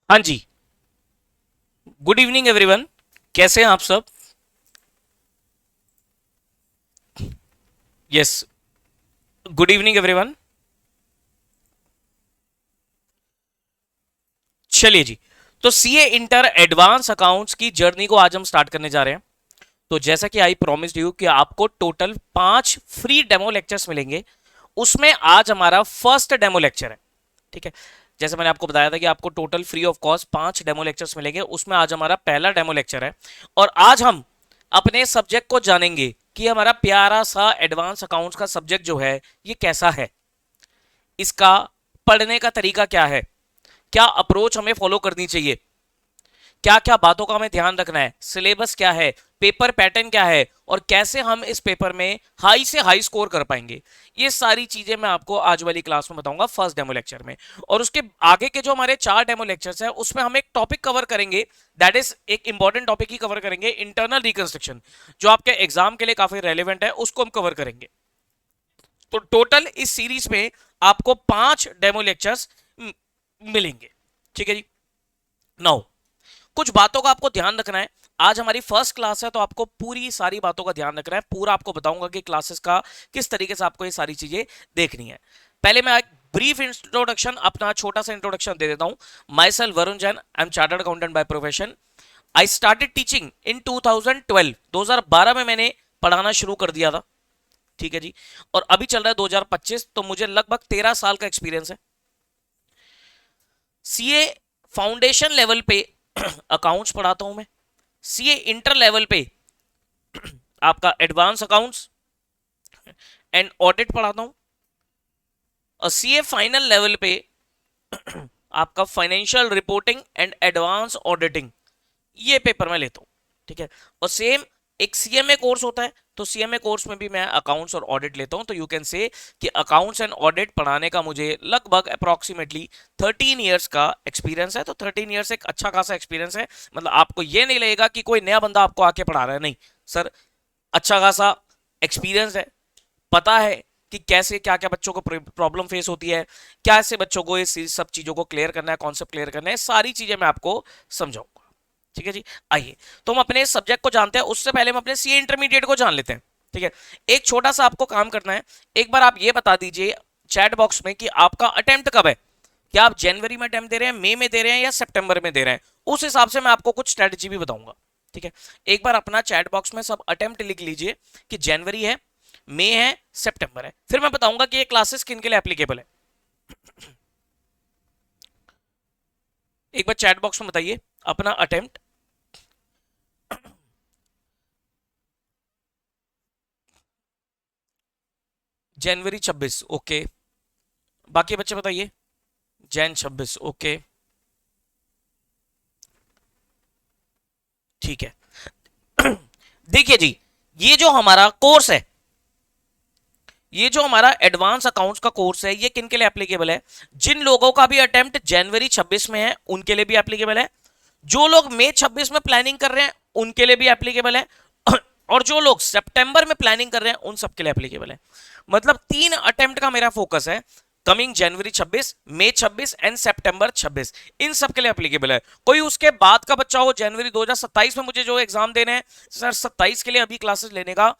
हाँ जी। Good evening everyone. कैसे हैं आप सब? यस। Good evening everyone. चलिए जी। तो सीए इंटर एडवांस अकाउंट्स की जर्नी को आज हम स्टार्ट करने जा रहे हैं। तो जैसा कि आई प्रॉमिस्ड यू कि आपको टोटल 5 फ्री डेमो लेक्चर्स मिलेंगे। उसमें आज हमारा फर्स्ट डेमो लेक्चर है। ठीक है। जैसे मैंने आपको बताया था कि आपको total free of cost 5 demo lectures मिलेंगे, उसमें आज हमारा पहला डेमो लेक्चर है। और आज हम अपने सब्जेक्ट को जानेंगे कि हमारा प्यारा सा एडवांस अकाउंट्स का सब्जेक्ट जो है ये कैसा है, इसका पढ़ने का तरीका क्या है, क्या अप्रोच हमें फॉलो करनी चाहिए, क्या क्या बातों का हमें ध्यान रखना है, सिलेबस क्या है, पेपर पैटर्न क्या है, और कैसे हम इस पेपर में हाई से हाई स्कोर कर पाएंगे। ये सारी चीजें मैं आपको आज वाली क्लास में बताऊंगा फर्स्ट डेमो लेक्चर में। और उसके आगे के जो हमारे 4 डेमो लेक्चर्स हैं उसमें हम एक टॉपिक कवर करेंगे। दैट इज एक इंपॉर्टेंट टॉपिक ही कवर करेंगे, इंटरनल रिकंस्ट्रक्शन, जो आपके एग्जाम के लिए काफी रेलिवेंट है, उसको हम कवर करेंगे। तो टोटल इस सीरीज में आपको 5 डेमो लेक्चर्स मिलेंगे। ठीक है जी। नाउ कुछ बातों का आपको ध्यान रखना है। आज हमारी फर्स्ट क्लास है तो आपको पूरी सारी बातों का ध्यान रखना है। पूरा आपको बताऊंगा कि क्लासेस का किस तरीके से आपको ये सारी चीजें देखनी है। पहले मैं एक ब्रीफ इंट्रोडक्शन, अपना छोटा सा इंट्रोडक्शन दे देता हूं। My self Varun Jain, I am chartered accountant by profession. I started teaching in 2012। 2012 में मैंने पढ़ाना शुरू कर दिया था। ठीक है जी। और अभी चल रहा है 2025, तो मुझे लगभग 13 साल का एक्सपीरियंस है। सीए फाउंडेशन लेवल पे अकाउंट्स पढ़ाता हूं मैं। सीए इंटर लेवल पे आपका एडवांस अकाउंट्स एंड ऑडिट पढ़ाता हूं। और सीए फाइनल लेवल पे आपका financial reporting and advance auditing, ये पेपर मैं लेता हूं। ठीक है। और सेम एक सीएमए कोर्स होता है, तो सीएमए कोर्स में भी मैं अकाउंट्स और ऑडिट लेता हूं। तो यू कैन से कि अकाउंट्स एंड ऑडिट पढ़ाने का मुझे लगभग अप्रोक्सीमेटली 13 इयर्स का एक्सपीरियंस है। तो 13 इयर्स एक अच्छा खासा एक्सपीरियंस है। मतलब आपको ये नहीं लगेगा कि कोई नया बंदा आपको आके पढ़ा रहा है, नहीं सर, अच्छा खासा एक्सपीरियंस है। पता है कि कैसे क्या क्या बच्चों को प्रॉब्लम फेस होती है, कैसे बच्चों को ये सब चीजों को क्लियर करना है, कॉन्सेप्ट क्लियर करना है, सारी चीजें मैं आपको समझाऊंगा। ठीक है जी। आइए, तो हम अपने सब्जेक्ट को जानते हैं, उससे पहले हम अपने सीए इंटरमीडिएट को जान लेते हैं। ठीक है। एक छोटा सा आपको काम करना है। एक बार आप ये बता दीजिए चैट बॉक्स में कि आपका अटेम्प्ट कब है। क्या आप जनवरी में अटेम्प्ट दे रहे हैं, मई में दे रहे हैं, या सितंबर में दे रहे हैं? उस हिसाब से मैं आपको कुछ स्ट्रेटजी भी बताऊंगा। ठीक है। एक बार अपना चैट बॉक्स में सब अटेम्प्ट लिख लीजिए कि जनवरी है, मई है, सितंबर है। फिर मैं बताऊंगा कि ये क्लासेस किन के लिए एप्लीकेबल है। एक बार चैट बॉक्स में बताइए अपना अटेम्प्ट। जनवरी 26, ओके। बाकी बच्चे बताइए। जैन 26, ओके। ठीक है। देखिए जी, ये जो हमारा कोर्स है, ये जो हमारा एडवांस अकाउंट्स का कोर्स है, ये किन के लिए एप्लीकेबल है? जिन लोगों का भी अटेम्प्ट जनवरी 26 में है उनके लिए भी एप्लीकेबल है। जो लोग मई 26 में प्लानिंग कर रहे हैं उनके लिए भी एप्लीकेबल है। और जो लोग सितंबर में प्लानिंग कर रहे हैं उन सबके लिए एप्लीकेबल है। मतलब 3 अटेम्प्ट का मेरा फोकस है। कमिंग जनवरी 26, मई 26 एंड सितंबर 26, इन सब के लिए एप्लीकेबल है। कोई उसके बाद का बच्चा हो, जनवरी 2027 में मुझे जो एग्जाम देने हैं सर, 27 के लिए अभी क्लासेस लेने का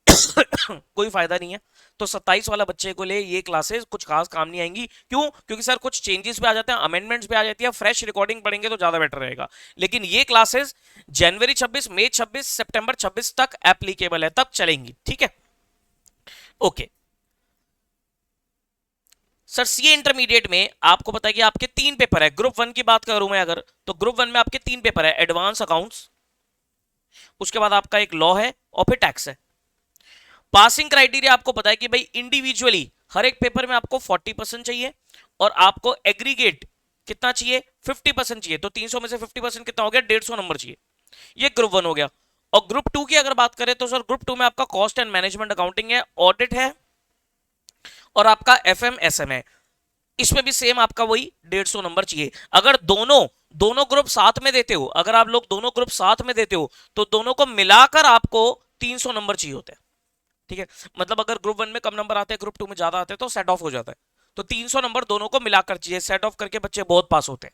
कोई फायदा नहीं है। तो 27 वाला बच्चे को ले ये क्लासेस कुछ खास काम नहीं आएंगी। क्यों? क्योंकि सर कुछ चेंजेस भी आ जाते हैं, अमेंडमेंट्स भी आ जाती है, फ्रेश रिकॉर्डिंग पढ़ेंगे तो ज्यादा बेटर रहेगा। लेकिन ये क्लासेस जनवरी 26, मई 26, सितंबर 26 तक एप्लीकेबल है, तब चलेंगी। ठीक है। ओके। सर सीए इंटरमीडिएट में आपको पता है कि आपके 3 पेपर है। ग्रुप 1 की बात करूं मैं अगर, तो ग्रुप 1 में आपके 3 पेपर है। एडवांस अकाउंट्स, उसके बाद आपका एक लॉ है, और फिर टैक्स है। पासिंग क्राइटेरिया आपको पता है कि भाई इंडिविजुअली हर एक पेपर में आपको 40% चाहिए, और आपको एग्रीगेट कितना चाहिए? 50% चाहिए। तो 300 में से 50% कितना हो गया? 150 नंबर चाहिए। ये ग्रुप 1 हो गया। और ग्रुप 2 की अगर बात करें तो सर ग्रुप 2 में आपका कॉस्ट एंड मैनेजमेंट अकाउंटिंग है, ऑडिट है, और आपका एफएम एसएम है। इसमें भी सेम आपका वही 150 नंबर चाहिए। अगर दोनों दोनों ग्रुप साथ में देते हो, अगर आप लोग दोनों ग्रुप साथ में देते हो तो दोनों को मिलाकर आपको 300 नंबर चाहिए होते हैं। ठीक है। मतलब अगर ग्रुप 1 में कम नंबर आते हैं, ग्रुप 2 में ज्यादा आते हैं, तो सेट ऑफ हो जाता है। तो 300 नंबर दोनों को मिलाकर चाहिए, सेट ऑफ करके बच्चे बहुत पास होते हैं।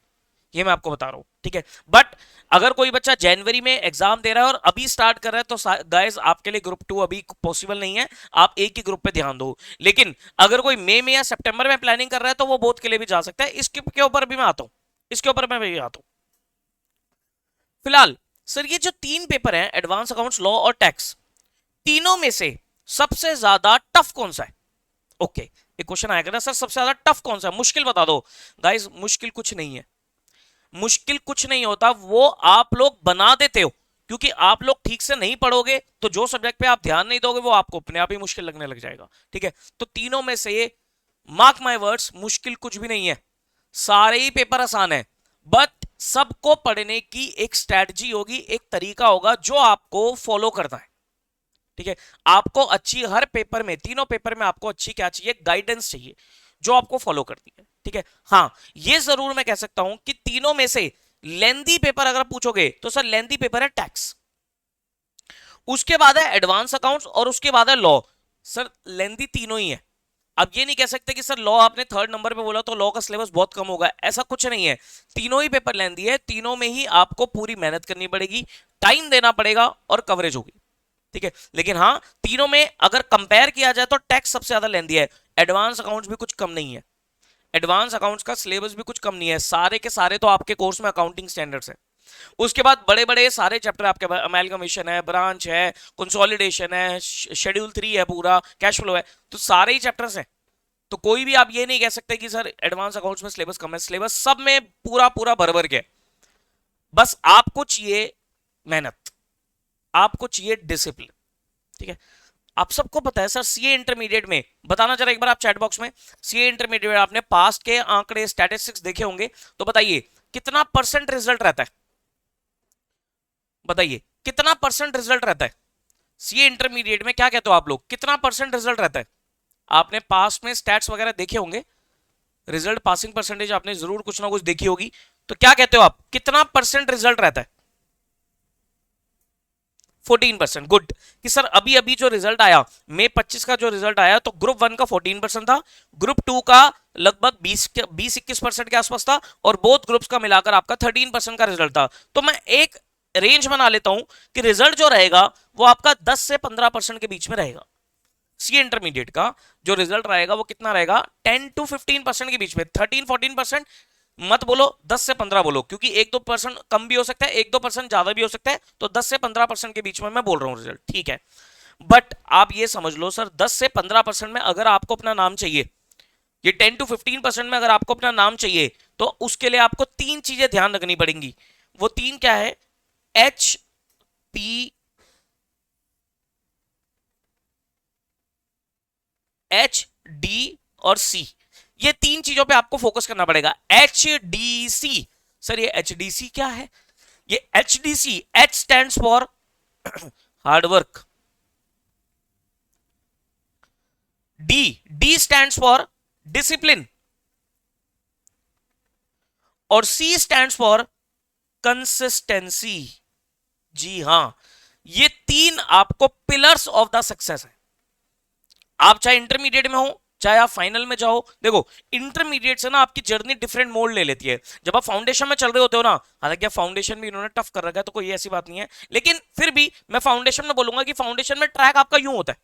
ये मैं आपको बता रहा हूं, ठीक है। बट अगर कोई बच्चा जनवरी में एग्जाम दे रहा है और अभी स्टार्ट कर रहा है, तो गाइस आपके लिए ग्रुप 2 अभी पॉसिबल नहीं है, आप एक ही ग्रुप पे ध्यान दो। लेकिन अगर कोई मई में या सितंबर में प्लानिंग कर रहा है तो वो बोथ के लिए भी जा सकता है। इसके ऊपर भी मैं आता हूं, इसके ऊपर मैं भी आता हूं। फिलहाल सर ये जो 3 पेपर हैं, एडवांस अकाउंट्स, लॉ और टैक्स, तीनों में से सबसे ज्यादा टफ कौन सा है? ओके, एक क्वेश्चन आएगा ना सर, सबसे ज्यादा टफ कौन सा है, मुश्किल बता दो। गाइस मुश्किल कुछ नहीं है, मुश्किल कुछ नहीं होता, वो आप लोग बना देते हो, क्योंकि आप लोग ठीक से नहीं पढ़ोगे तो जो सब्जेक्ट पे आप ध्यान नहीं दोगे वो आपको अपने आप ही मुश्किल लगने लग जाएगा, ठीक है। तो तीनों में से मार्क माय वर्ड्स, मुश्किल कुछ भी नहीं है, सारे ही पेपर आसान है। बट सबको पढ़ने की एक स्ट्रेटजी होगी, एक तरीका होगा जो आपको फॉलो करना है, ठीक है। आपको अच्छी, हर पेपर में, तीनों पेपर में आपको अच्छी क्या चाहिए, गाइडेंस चाहिए जो आपको फॉलो करती है, ठीक है। हाँ, ये जरूर मैं कह सकता हूं कि तीनों में से लेंदी पेपर अगर पूछोगे तो सर लेंदी पेपर है टैक्स, उसके बाद है एडवांस अकाउंट्स और उसके बाद है लॉ। सर लेंदी तीनों ही है। अब ये नहीं कह सकते कि सर लॉ आपने 3rd नंबर पे बोला तो लॉ का सिलेबस बहुत कम होगा, ऐसा कुछ नहीं है। तीनों ही पेपर लेंदी है, तीनों में ही आपको पूरी मेहनत करनी पड़ेगी, टाइम देना पड़ेगा और कवरेज होगी, ठीक है। लेकिन हाँ, तीनों में अगर कंपेयर किया जाए तो टैक्स सबसे ज्यादा लेंदी है, एडवांस अकाउंट्स भी कुछ कम नहीं है, एडवांस अकाउंट्स का सिलेबस भी कुछ कम नहीं है, सारे के सारे तो आपके कोर्स में अकाउंटिंग स्टैंडर्ड्स है। उसके बाद बड़े बड़े सारे चैप्टर आपके, अमेलगमेशन है, ब्रांच है, कंसोलिडेशन है, शेड्यूल 3 है, पूरा कैश फ्लो है, तो सारे ही चैप्टर्स हैं। तो कोई भी आप ये नहीं कह सकते कि सर एडवांस अकाउंट्स में सिलेबस कम है, सिलेबस सब में पूरा पूरा भर के। बस आपको चाहिए मेहनत, आपको चाहिए डिसिप्लिन, ठीक है। आप सबको पता है सर सीए इंटरमीडिएट में, बताना जरा एक बार आप चैट बॉक्स में, सीए इंटरमीडिएट आपने पास्ट के आंकड़े स्टैटिस्टिक्स देखे होंगे, तो बताइए कितना परसेंट रिजल्ट रहता है, बताइए कितना परसेंट रिजल्ट रहता है सीए इंटरमीडिएट में, क्या कहते हो आप लोग, कितना परसेंट रिजल्ट रहता है? आपने पास्ट में स्टैट्स वगैरह देखे होंगे, रिजल्ट पासिंग परसेंटेज आपने जरूर कुछ ना कुछ देखी होगी, तो क्या कहते हो आप, कितना परसेंट रिजल्ट रहता है? 14%। गुड। कि सर अभी अभी जो रिजल्ट आया मई 25 का, जो रिजल्ट आया तो ग्रुप 1 का 14% था, ग्रुप 2 का लगभग 20-21% के आसपास था, और बोथ ग्रुप्स का मिलाकर आपका 13% का रिजल्ट था। तो मैं एक रेंज बना लेता हूं कि रिजल्ट जो रहेगा वो आपका 10 से 15% के बीच में रहेगा। सी इंटरमीडिएट का जो रिजल्ट रहेगा वो कितना रहेगा, 10 to 15% के बीच में, 13-14%। मत बोलो 10 से 15 बोलो, क्योंकि 1-2% कम भी हो सकता है, 1-2% ज्यादा भी हो सकता है, तो 10 से 15% के बीच में मैं बोल रहा हूं रिजल्ट, ठीक है। बट आप ये समझ लो सर, 10 से 15% में अगर आपको अपना नाम चाहिए, ये 10 to 15% में अगर आपको अपना नाम चाहिए, तो उसके लिए आपको 3 चीजें ध्यान रखनी पड़ेंगी। वो 3 क्या है, एच पी एच डी और सी, ये 3 चीजों पे आपको फोकस करना पड़ेगा। एच डी सी, सर ये एच डी सी क्या है? ये H D C, H stand for hard work, D D stand for discipline, और सी स्टैंड फॉर कंसिस्टेंसी। जी हां, ये 3 आपको पिलर्स ऑफ द सक्सेस है। आप चाहे इंटरमीडिएट में हो, चाहे आप फाइनल में जाओ, देखो इंटरमीडिएट से ना आपकी जर्नी डिफरेंट मोड ले लेती है। जब आप फाउंडेशन में चल रहे होते हो ना, हालांकि आप फाउंडेशन भी इन्होंने टफ कर रखा है तो कोई ऐसी बात नहीं है, लेकिन फिर भी मैं फाउंडेशन में बोलूंगा कि फाउंडेशन में ट्रैक आपका यूं होता है,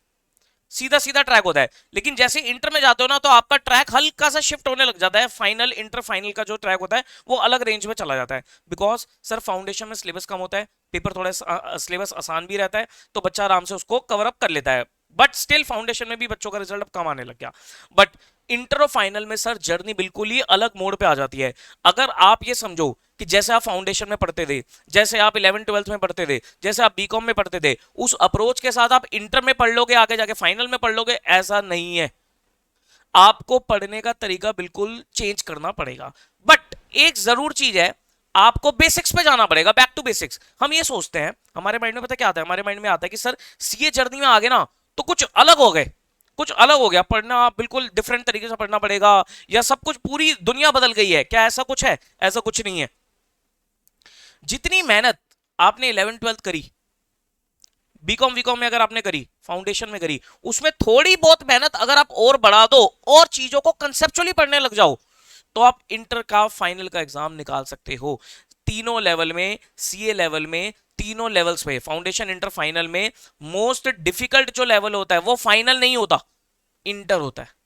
सीधा सीधा ट्रैक होता है, लेकिन जैसे इंटर में जाते हो ना तो आपका ट्रैक हल्का सा शिफ्ट होने लग जाता है। फाइनल, इंटर फाइनल का जो ट्रैक होता है वो अलग रेंज में चला जाता है, बिकॉज सर फाउंडेशन में सिलेबस कम होता है, पेपर थोड़ा सिलेबस आसान भी रहता है, तो बच्चा आराम से उसको कवर अप कर लेता है। बट स्टिल फाउंडेशन में भी बच्चों का रिजल्ट अब कम आने लग गया। बट इंटर और फाइनल में सर जर्नी बिल्कुल ही अलग मोड पे आ जाती है। अगर आप ये समझो कि जैसे आप फाउंडेशन में पढ़ते थे, जैसे आप 11th-12th में पढ़ते थे, जैसे आप बीकॉम में पढ़ते थे, उस अप्रोच के साथ आप इंटर में पढ़ लोगे, आगे जाके फाइनल में पढ़ लोगे, ऐसा नहीं है। आपको पढ़ने का तरीका बिल्कुल चेंज करना पड़ेगा। बट एक जरूर चीज है, आपको बेसिक्स पे जाना पड़ेगा, बैक टू बेसिक्स। हम ये सोचते हैं, हमारे माइंड में पता क्या आता है, हमारे माइंड में आता है कि सर सीए जर्नी में आगे ना तो कुछ अलग हो गए, कुछ अलग हो गया, पढ़ना बिल्कुल डिफरेंट तरीके से पढ़ना पड़ेगा, या सब कुछ पूरी दुनिया बदल गई है। क्या ऐसा कुछ है? ऐसा कुछ नहीं है। जितनी मेहनत आपने 11th-12th करी, बीकॉम वीकॉम में अगर आपने करी, फाउंडेशन में करी, उसमें थोड़ी बहुत मेहनत अगर आप और बढ़ा दो और चीजों को कंसेप्चुअली पढ़ने लग जाओ, तो आप इंटर का फाइनल का एग्जाम निकाल सकते हो। तीनों लेवल में, सीए लेवल में, तीनों लेवल्स पे, फाउंडेशन, इंटर, फाइनल में मोस्ट डिफिकल्ट जो लेवल होता है वो फाइनल नहीं होता, इंटर होता है।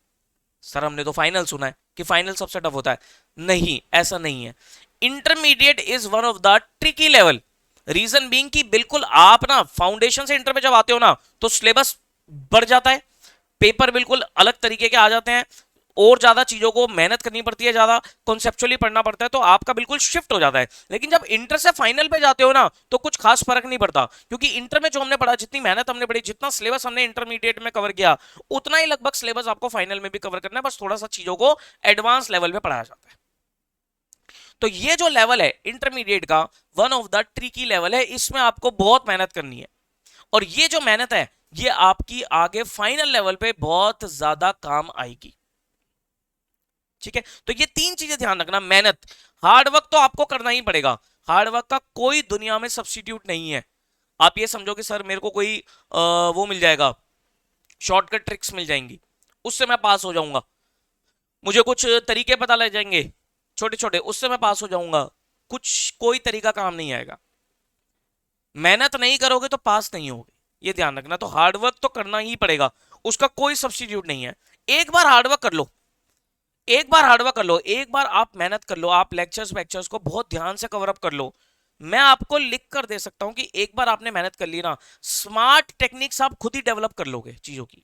सर हमने तो फाइनल सुना है कि फाइनल सबसे टफ होता है। नहीं, ऐसा नहीं है। Intermediate is one of the tricky level. Reason being कि बिल्कुल आप ना फाउंडेशन से इंटर में जब आते हो ना तो सिलेबस बढ़ जाता है, पेपर बिल्कुल अलग तरीके के आ जाते हैं, और ज्यादा चीजों को मेहनत करनी पड़ती है, ज्यादा कॉन्सेप्चुअली पढ़ना पड़ता है, तो आपका बिल्कुल शिफ्ट हो जाता है। लेकिन जब इंटर से फाइनल पे जाते हो ना तो कुछ खास फर्क नहीं पड़ता, क्योंकि इंटर में जो हमने पढ़ा, जितनी मेहनत हमने पढ़ी, जितना सिलेबस हमने इंटरमीडिएट में कवर किया, उतना ही लगभग सिलेबस आपको फाइनल में भी कवर करना है, बस थोड़ा सा चीजों को एडवांस लेवल पे पढ़ाया जाता है। तो ये जो लेवल है इंटरमीडिएट का, one of the tricky level है, इसमें आपको बहुत मेहनत करनी है, और ये जो मेहनत है ये आपकी आगे फाइनल लेवल पे बहुत ज्यादा काम आएगी। ठीक है, तो ये तीन चीजें ध्यान रखना। मेहनत, हार्डवर्क तो आपको करना ही पड़ेगा, हार्डवर्क का कोई दुनिया में सब्स्टिट्यूट नहीं है। आप ये समझो कि सर मेरे को कोई वो मिल जाएगा, शॉर्टकट ट्रिक्स मिल जाएंगी, उससे मैं पास हो जाऊंगा, मुझे कुछ तरीके पता लग जाएंगे छोटे छोटे, उससे मैं पास हो जाऊंगा, कुछ कोई तरीका काम नहीं आएगा। मेहनत नहीं करोगे तो पास नहीं होगे, ये ध्यान रखना। तो हार्डवर्क तो करना ही पड़ेगा, उसका कोई सब्स्टिट्यूट नहीं है। एक बार हार्डवर्क कर लो, एक बार हार्डवर्क कर लो, एक बार आप मेहनत कर लो, आप लेक्चर्स को बहुत ध्यान से कवर अप कर लो, मैं आपको लिख कर दे सकता हूं कि एक बार आपने मेहनत कर ली ना, स्मार्ट टेक्निक्स आप खुद ही डेवलप कर लोगे चीजों की।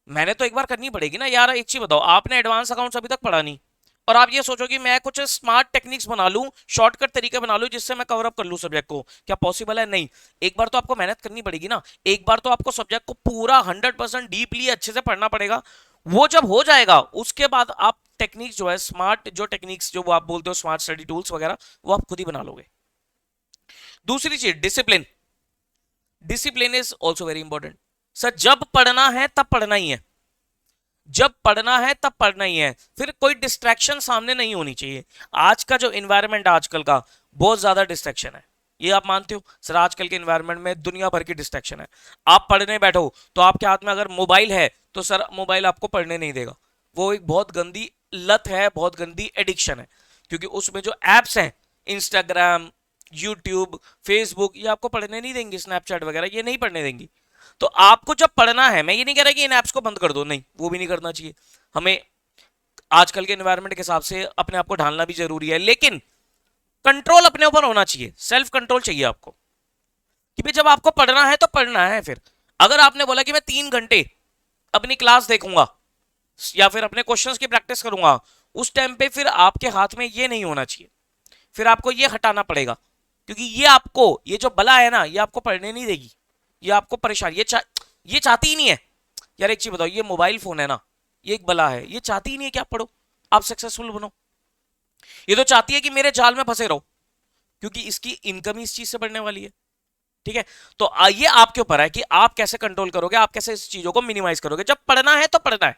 मैंने तो एक बार करनी पड़ेगी ना यार। एक चीज बताओ, आपने एडवांस अकाउंट्स अभी तक पढ़ा नहीं, और आप ये सोचो कि मैं कुछ स्मार्ट टेक्निक्स बना लूं, शॉर्टकट तरीके बना लूं जिससे मैं कवर अप कर लूं सब्जेक्ट को, क्या पॉसिबल है? नहीं। एक बार तो आपको मेहनत करनी पड़ेगी ना, एक बार तो आपको सब्जेक्ट को पूरा 100% डीपली अच्छे से पढ़ना पड़ेगा। वो जब हो जाएगा उसके बाद आप टेक्निक्स जो है, स्मार्ट जो टेक्निक्स जो वो आप बोलते हो, स्मार्ट स्टडी टूल्स वगैरह, वो आप खुद ही बना लोगे। दूसरी चीज, discipline. Discipline is also very important. Sir जब पढ़ना है तब पढ़ना ही है, जब पढ़ना है तब पढ़ना ही है, फिर कोई डिस्ट्रैक्शन सामने नहीं होनी चाहिए। आज का जो इन्वायरमेंट आजकल का, बहुत ज्यादा डिस्ट्रैक्शन है, ये आप मानते हो? सर आजकल के इन्वायरमेंट में दुनिया भर की डिस्ट्रैक्शन है। आप पढ़ने बैठो तो आपके हाथ में अगर मोबाइल है तो सर मोबाइल आपको पढ़ने नहीं देगा। वो एक बहुत गंदी लत है, बहुत गंदी एडिक्शन है, क्योंकि उसमें जो एप्स हैं, इंस्टाग्राम, यूट्यूब, फेसबुक, ये आपको पढ़ने नहीं देंगी, स्नैपचैट वगैरह ये नहीं पढ़ने देंगी। तो आपको जब पढ़ना है, मैं ये नहीं कह रहा कि इन ऐप्स को बंद कर दो, नहीं, वो भी नहीं करना चाहिए। हमें आजकल के एनवायरनमेंट के हिसाब से अपने आप को ढालना भी जरूरी है, लेकिन कंट्रोल अपने ऊपर होना चाहिए, सेल्फ कंट्रोल चाहिए आपको, कि भाई जब आपको पढ़ना है तो पढ़ना है। फिर अगर आपने बोला कि मैं 3 घंटे अपनी क्लास देखूंगा या फिर अपने क्वेश्चंस की प्रैक्टिस करूंगा, उस टाइम पे फिर आपके हाथ में ये नहीं होना चाहिए, फिर आपको ये हटाना पड़ेगा, क्योंकि ये आपको, ये जो बला है ना, ये आपको पढ़ने नहीं देगी, ये आपको परेशान, ये चाहती ही नहीं है। यार एक चीज बताओ, ये मोबाइल फोन है ना, ये एक बला है, ये चाहती ही नहीं है कि आप पढ़ो, आप सक्सेसफुल बनो। ये तो चाहती है कि मेरे जाल में फंसे रहो, क्योंकि इसकी इनकम ही इस चीज से बढ़ने वाली है। ठीक है, तो ये आपके ऊपर है कि आप कैसे कंट्रोल करोगे, आप कैसे इस चीजों को मिनिमाइज करोगे। जब पढ़ना है तो पढ़ना है,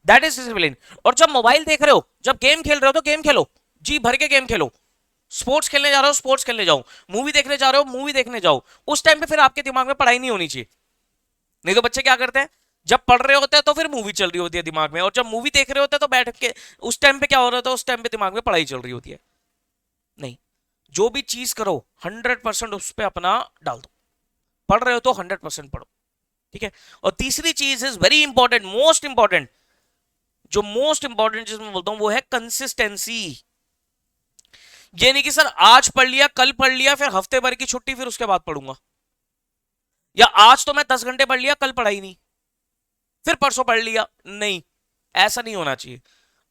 दैट इज डिसिप्लिन। और जब मोबाइल देख रहे हो, जब गेम खेल रहे हो तो गेम खेलो, जी भर के गेम खेलो, स्पोर्ट्स खेलने जा रहे हो स्पोर्ट्स खेलने जाओ, मूवी देखने जा रहे हो मूवी देखने जाओ। उस टाइम पे फिर आपके दिमाग में पढ़ाई नहीं होनी चाहिए। नहीं तो बच्चे क्या करते हैं, जब पढ़ रहे होते हैं तो फिर मूवी चल रही होती है दिमाग में, और जब मूवी देख रहे होते हैं तो बैठ के उस टाइम पे क्या हो रहा होता है, उस टाइम पे दिमाग में पढ़ाई चल रही होती है। नहीं, जो भी चीज करो 100% उस पर अपना डाल दो, पढ़ रहे हो तो 100% पढ़ो। ठीक है, और तीसरी चीज is very important, most important, जो मोस्ट इंपॉर्टेंट चीज मैं बोलता हूं वो है कंसिस्टेंसी। ये नहीं कि सर आज पढ़ लिया, कल पढ़ लिया, फिर हफ्ते भर की छुट्टी, फिर उसके बाद पढ़ूंगा, या आज तो मैं 10 घंटे पढ़ लिया, कल पढ़ाई नहीं, फिर परसों पढ़ लिया। नहीं, ऐसा नहीं होना चाहिए,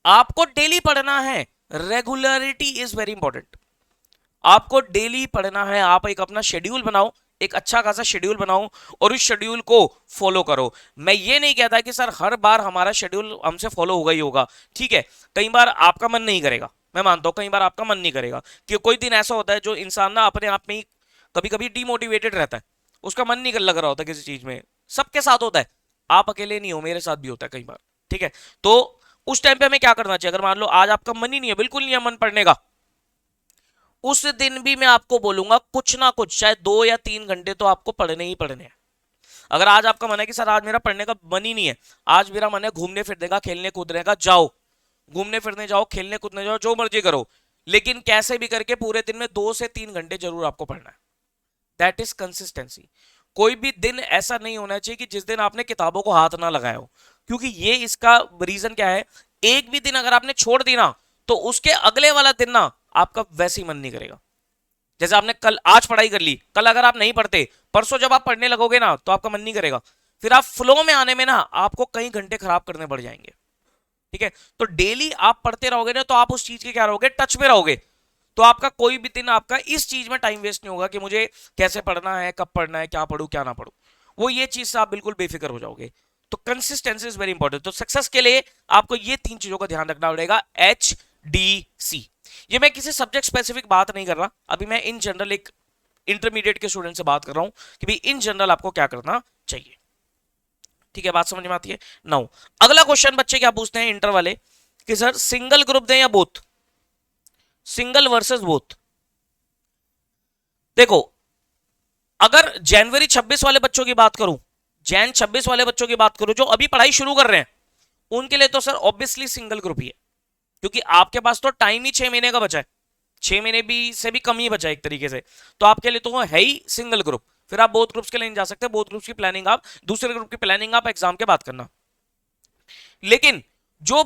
आपको डेली पढ़ना है। रेगुलरिटी इज वेरी इंपॉर्टेंट, आपको डेली पढ़ना है। आप एक अपना शेड्यूल बनाओ, एक अच्छा खासा शेड्यूल बनाओ, और उस शेड्यूल को फॉलो करो। मैं ये नहीं कहता कि सर हर बार हमारा शेड्यूल हमसे फॉलो होगा ही होगा, ठीक है, कई बार आपका मन नहीं करेगा, मैं मानता हूं कई बार आपका मन नहीं करेगा, कि कोई दिन ऐसा होता है जो इंसान ना अपने आप में ही कभी कभी डीमोटिवेटेड रहता है, उसका मन नहीं लग रहा होता किसी चीज में, सबके साथ होता है, आप अकेले नहीं हो, मेरे साथ भी होता है कई बार। ठीक है, तो उस टाइम पे हमें क्या करना चाहिए, अगर मान लो आज आपका मन ही नहीं है, बिल्कुल नहीं है मन पढ़ने का, उस दिन भी मैं आपको बोलूंगा कुछ ना कुछ, शायद 2 या 3 घंटे तो आपको पढ़ने ही पढ़ने हैं। अगर आज आपका मन है कि सर आज मेरा पढ़ने का मन ही नहीं है, आज मेरा मन है घूमने फिरने का, खेलने कूदने का, जाओ, घूमने फिरने जाओ, खेलने कूदने जाओ, जो मर्जी करो, लेकिन कैसे भी करके पूरे दिन में 2 से 3 घंटे जरूर आपको पढ़ना है। That is consistency. कोई भी दिन ऐसा नहीं होना चाहिए कि जिस दिन आपने किताबों को हाथ ना लगाया हो, क्योंकि ये इसका रीजन क्या है, एक भी दिन अगर आपने छोड़ दी ना, तो उसके अगले वाला दिन ना आपका वैसे ही मन नहीं करेगा। जैसे आपने कल आज पढ़ाई कर ली, कल अगर आप नहीं पढ़ते, परसों जब आप पढ़ने लगोगे ना तो आपका मन नहीं करेगा, फिर आप फ्लो में आने में ना आपको कई घंटे खराब करने पड़ जाएंगे। ठीक है, तो डेली आप पढ़ते रहोगे ना तो आप उस चीज के क्या रहोगे, टच में रहोगे। तो आपका कोई भी दिन आपका इस चीज में टाइम वेस्ट नहीं होगा कि मुझे कैसे पढ़ना है, कब पढ़ना है, क्या पढ़ूं क्या ना पढ़ूं। वो ये चीज से आप बिल्कुल बेफिक्र हो जाओगे। तो कंसिस्टेंसी इज वेरी इंपॉर्टेंट। तो सक्सेस के लिए आपको ये 3 चीजों का ध्यान रखना पड़ेगा, HDC। ये मैं किसी सब्जेक्ट स्पेसिफिक बात नहीं कर रहा, अभी मैं इन जनरल एक इंटरमीडिएट के स्टूडेंट से बात कर रहा हूं कि भाई इन जनरल आपको क्या करना चाहिए। ठीक है, बात समझ में आती है। नाउ अगला क्वेश्चन बच्चे क्या पूछते हैं इंटर वाले कि सर सिंगल ग्रुप दें या बोथ, सिंगल वर्सेस बोथ। देखो, अगर जनवरी 26 वाले बच्चों की बात करूं, जैन 26 वाले बच्चों की बात करूं जो अभी पढ़ाई शुरू कर रहे हैं, उनके लिए तो सर ऑब्वियसली सिंगल ग्रुप ही है, क्योंकि आपके पास तो टाइम ही 6 महीने का बचा है, 6 महीने भी से भी कम ही बचा है एक तरीके से। तो आपके लिए तो है ही सिंगल ग्रुप। फिर आप बोथ ग्रुप्स के लिए नहीं जा सकते, बोथ ग्रुप्स की प्लानिंग आप, दूसरे ग्रुप की प्लानिंग आप एग्जाम के बाद करना। लेकिन जो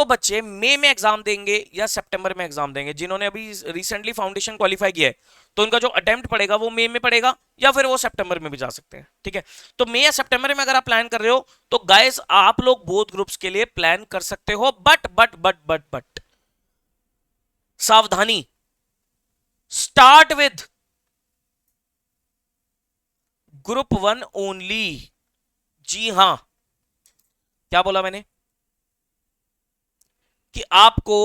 बच्चे मई में एग्जाम देंगे या सितंबर में एग्जाम देंगे, जिन्होंने अभी रिसेंटली फाउंडेशन क्वालिफाई किया है, तो उनका जो अटेम्प्ट पड़ेगा वो मई में पड़ेगा या फिर वो सितंबर में भी जा सकते हैं। ठीक है, तो मई या सितंबर में अगर आप प्लान कर रहे हो तो गाइस आप लोग बोथ ग्रुप्स के लिए प्लान कर सकते हो, बट सावधानी, स्टार्ट विद ग्रुप 1 ओनली। जी हां, क्या बोला मैंने कि आपको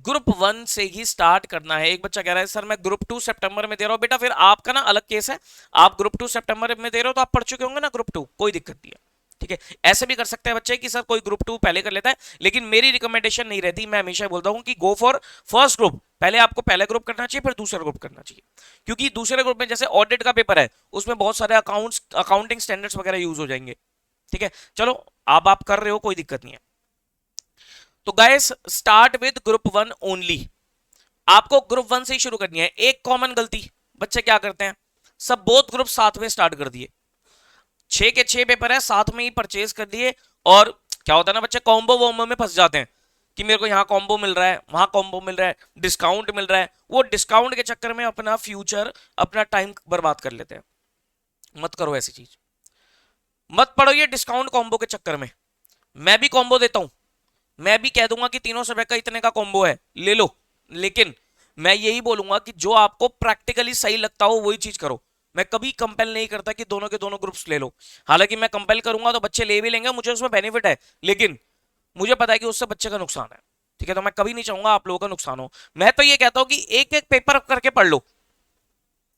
ग्रुप 1 से ही स्टार्ट करना है। एक बच्चा कह रहा है सर मैं ग्रुप 2 सितंबर में दे रहा हूं, बेटा फिर आपका ना अलग केस है, आप ग्रुप 2 सितंबर में दे रहे हो तो आप पढ़ चुके होंगे ना ग्रुप 2, कोई दिक्कत नहीं है। ठीक है, ऐसे भी कर सकते हैं बच्चे कि सर कोई ग्रुप 2 पहले कर लेता है, लेकिन मेरी रिकमेंडेशन नहीं रहती, मैं हमेशा बोलता हूं कि गो फॉर फर्स्ट ग्रुप। पहले आपको पहला ग्रुप करना चाहिए, फिर दूसरा ग्रुप करना चाहिए, क्योंकि दूसरे ग्रुप में जैसे ऑडिट का पेपर है, उसमें बहुत सारे अकाउंटिंग स्टैंडर्ड्स वगैरह यूज हो जाएंगे। ठीक है, चलो अब आप कर रहे हो, कोई दिक्कत नहीं है। तो guys start with group 1 only. आपको ग्रुप 1 से ही शुरू करनी है। एक कॉमन गलती बच्चे क्या करते हैं, सब बोथ ग्रुप साथ में स्टार्ट कर दिए, 6 के 6 पेपर है साथ में ही परचेज कर दिए, और क्या होता है ना बच्चे कॉम्बो वॉम्बो में फंस जाते हैं कि मेरे को यहाँ कॉम्बो मिल रहा है, वहां कॉम्बो मिल रहा है, डिस्काउंट मिल रहा है, वो डिस्काउंट के चक्कर में अपना फ्यूचर, अपना टाइम बर्बाद कर लेते हैं। मत करो ऐसी चीज, मत पढ़ो ये डिस्काउंट कॉम्बो के चक्कर में। मैं भी कॉम्बो देता हूं, मैं भी कह दूंगा कि तीनों सब्जेक्ट का इतने का कॉम्बो है, ले लो, लेकिन मैं यही बोलूंगा कि जो आपको प्रैक्टिकली सही लगता हो वही चीज करो। मैं कभी कंपेल नहीं करता कि दोनों के दोनों ग्रुप्स ले लो, हालांकि मैं कंपेल करूंगा तो बच्चे ले भी लेंगे, मुझे उसमें बेनिफिट है, लेकिन मुझे पता है कि उससे बच्चे का नुकसान है। ठीक है, तो मैं कभी नहीं चाहूंगा आप लोगों का नुकसान हो। मैं तो ये कहता हूं कि एक एक पेपर करके पढ़ लो,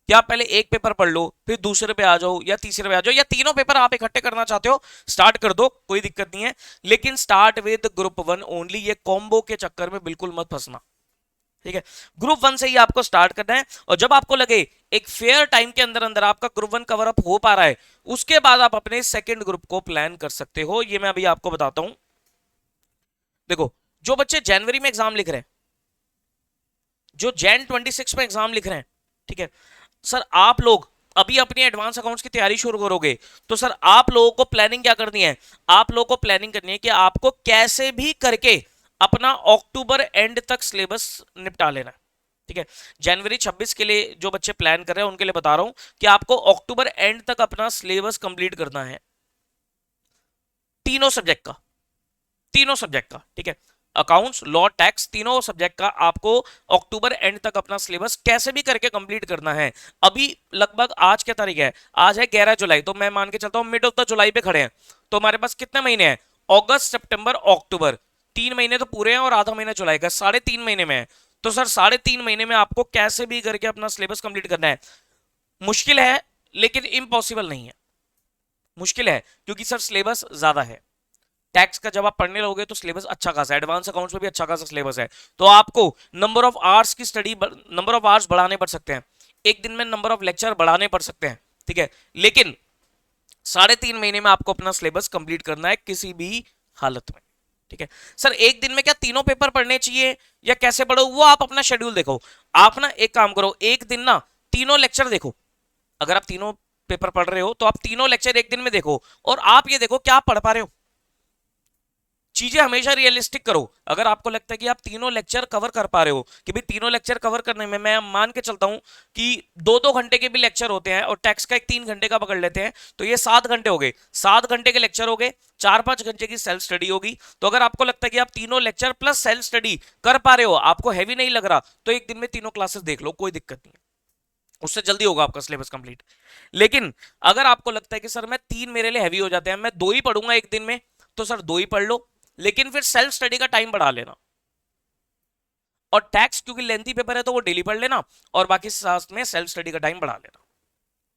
या पहले एक पेपर पढ़ लो, फिर दूसरे पे आ जाओ या तीसरे पे आ जाओ, या तीनों पेपर आप इकट्ठे करना चाहते हो स्टार्ट कर दो, कोई दिक्कत नहीं है, लेकिन स्टार्ट विद ग्रुप 1 ओनली। ये कॉम्बो के चक्कर में बिल्कुल मत फंसना। ठीक है, ग्रुप 1 से ही आपको स्टार्ट करना है, और जब आपको लगे एक फेयर टाइम के अंदर अंदर आपका ग्रुप 1 कवर अप हो पा रहा है, उसके बाद आप अपने सेकेंड ग्रुप को प्लान कर सकते हो। ये मैं अभी आपको बताता हूं। देखो, जो बच्चे जनवरी में एग्जाम लिख रहे हैं, जो जैन 26 में एग्जाम लिख रहे हैं, ठीक है सर, आप लोग अभी अपनी एडवांस अकाउंट्स की तैयारी शुरू करोगे, तो सर आप लोगों को प्लानिंग क्या करनी है, आप लोगों को प्लानिंग करनी है कि आपको कैसे भी करके अपना अक्टूबर एंड तक सिलेबस निपटा लेना है। ठीक है, जनवरी 26 के लिए जो बच्चे प्लान कर रहे हैं उनके लिए बता रहा हूं कि आपको अक्टूबर एंड तक अपना सिलेबस कंप्लीट करना है, तीनों सब्जेक्ट का, तीनों सब्जेक्ट का। ठीक है, अकाउंट्स, लॉ, टैक्स, तीनों सब्जेक्ट का आपको अक्टूबर एंड तक अपना सिलेबस कैसे भी करके कंप्लीट करना है। अभी लगभग आज क्या तारीख है, आज है 11 जुलाई, तो मैं मान के चलता हूं मिड ऑफ द जुलाई पे खड़े हैं, तो हमारे पास कितने महीने हैं, अगस्त, सितंबर, अक्टूबर, 3 महीने तो पूरे हैं और आधा महीना जुलाई का, 3.5 महीने में है। तो सर 3.5 महीने में आपको कैसे भी करके अपना सिलेबस कंप्लीट करना है। मुश्किल है लेकिन इम्पॉसिबल नहीं है, मुश्किल है क्योंकि सर सिलेबस ज्यादा है। टैक्स का जब आप पढ़ने लगोगे तो सिलेबस अच्छा खासा है, एडवांस अकाउंट्स में भी अच्छा खासा सिलेबस है, तो आपको नंबर ऑफ आवर्स की स्टडी, नंबर ऑफ आवर्स बढ़ाने पड़ सकते हैं, एक दिन में नंबर ऑफ लेक्चर बढ़ाने पड़ सकते हैं। ठीक है, लेकिन 3.5 महीने में आपको अपना सिलेबस कंप्लीट करना है किसी भी हालत में। ठीक है सर, एक दिन में क्या तीनों पेपर पढ़ने चाहिए या कैसे पढ़ो, वो आप अपना शेड्यूल देखो। आप ना एक काम करो, एक दिन ना तीनों लेक्चर देखो। अगर आप तीनों पेपर पढ़ रहे हो तो आप तीनों लेक्चर एक दिन में देखो, और आप ये देखो क्या आप पढ़ पा रहे हो। चीजें हमेशा रियलिस्टिक करो। अगर आपको लगता है कि आप तीनों लेक्चर कवर कर पा रहे हो, कि भाई तीनों लेक्चर कवर करने में मैं मान के चलता हूं कि 2-2 घंटे के भी लेक्चर होते हैं और टैक्स का एक 3 घंटे का पकड़ लेते हैं, तो ये 7 घंटे हो गए। 7 घंटे के लेक्चर हो गए, 4-5 घंटे की सेल्फ स्टडी होगी। तो अगर आपको लगता है कि आप तीनों लेक्चर प्लस सेल्फ स्टडी कर पा रहे हो, आपको हैवी नहीं लग रहा, तो एक दिन में तीनों क्लासेस देख लो, कोई दिक्कत नहीं है, उससे जल्दी होगा आपका सिलेबस कंप्लीट। लेकिन अगर आपको लगता है कि सर मैं 3 मेरे लिए हैवी हो जाते हैं, मैं 2 ही पढ़ूंगा एक दिन में, तो सर 2 ही पढ़ लो, लेकिन फिर सेल्फ स्टडी का टाइम बढ़ा लेना। और टैक्स क्योंकि लेंथी पेपर है तो वो डेली पढ़ लेना, और बाकी साथ में सेल्फ स्टडी का टाइम बढ़ा लेना।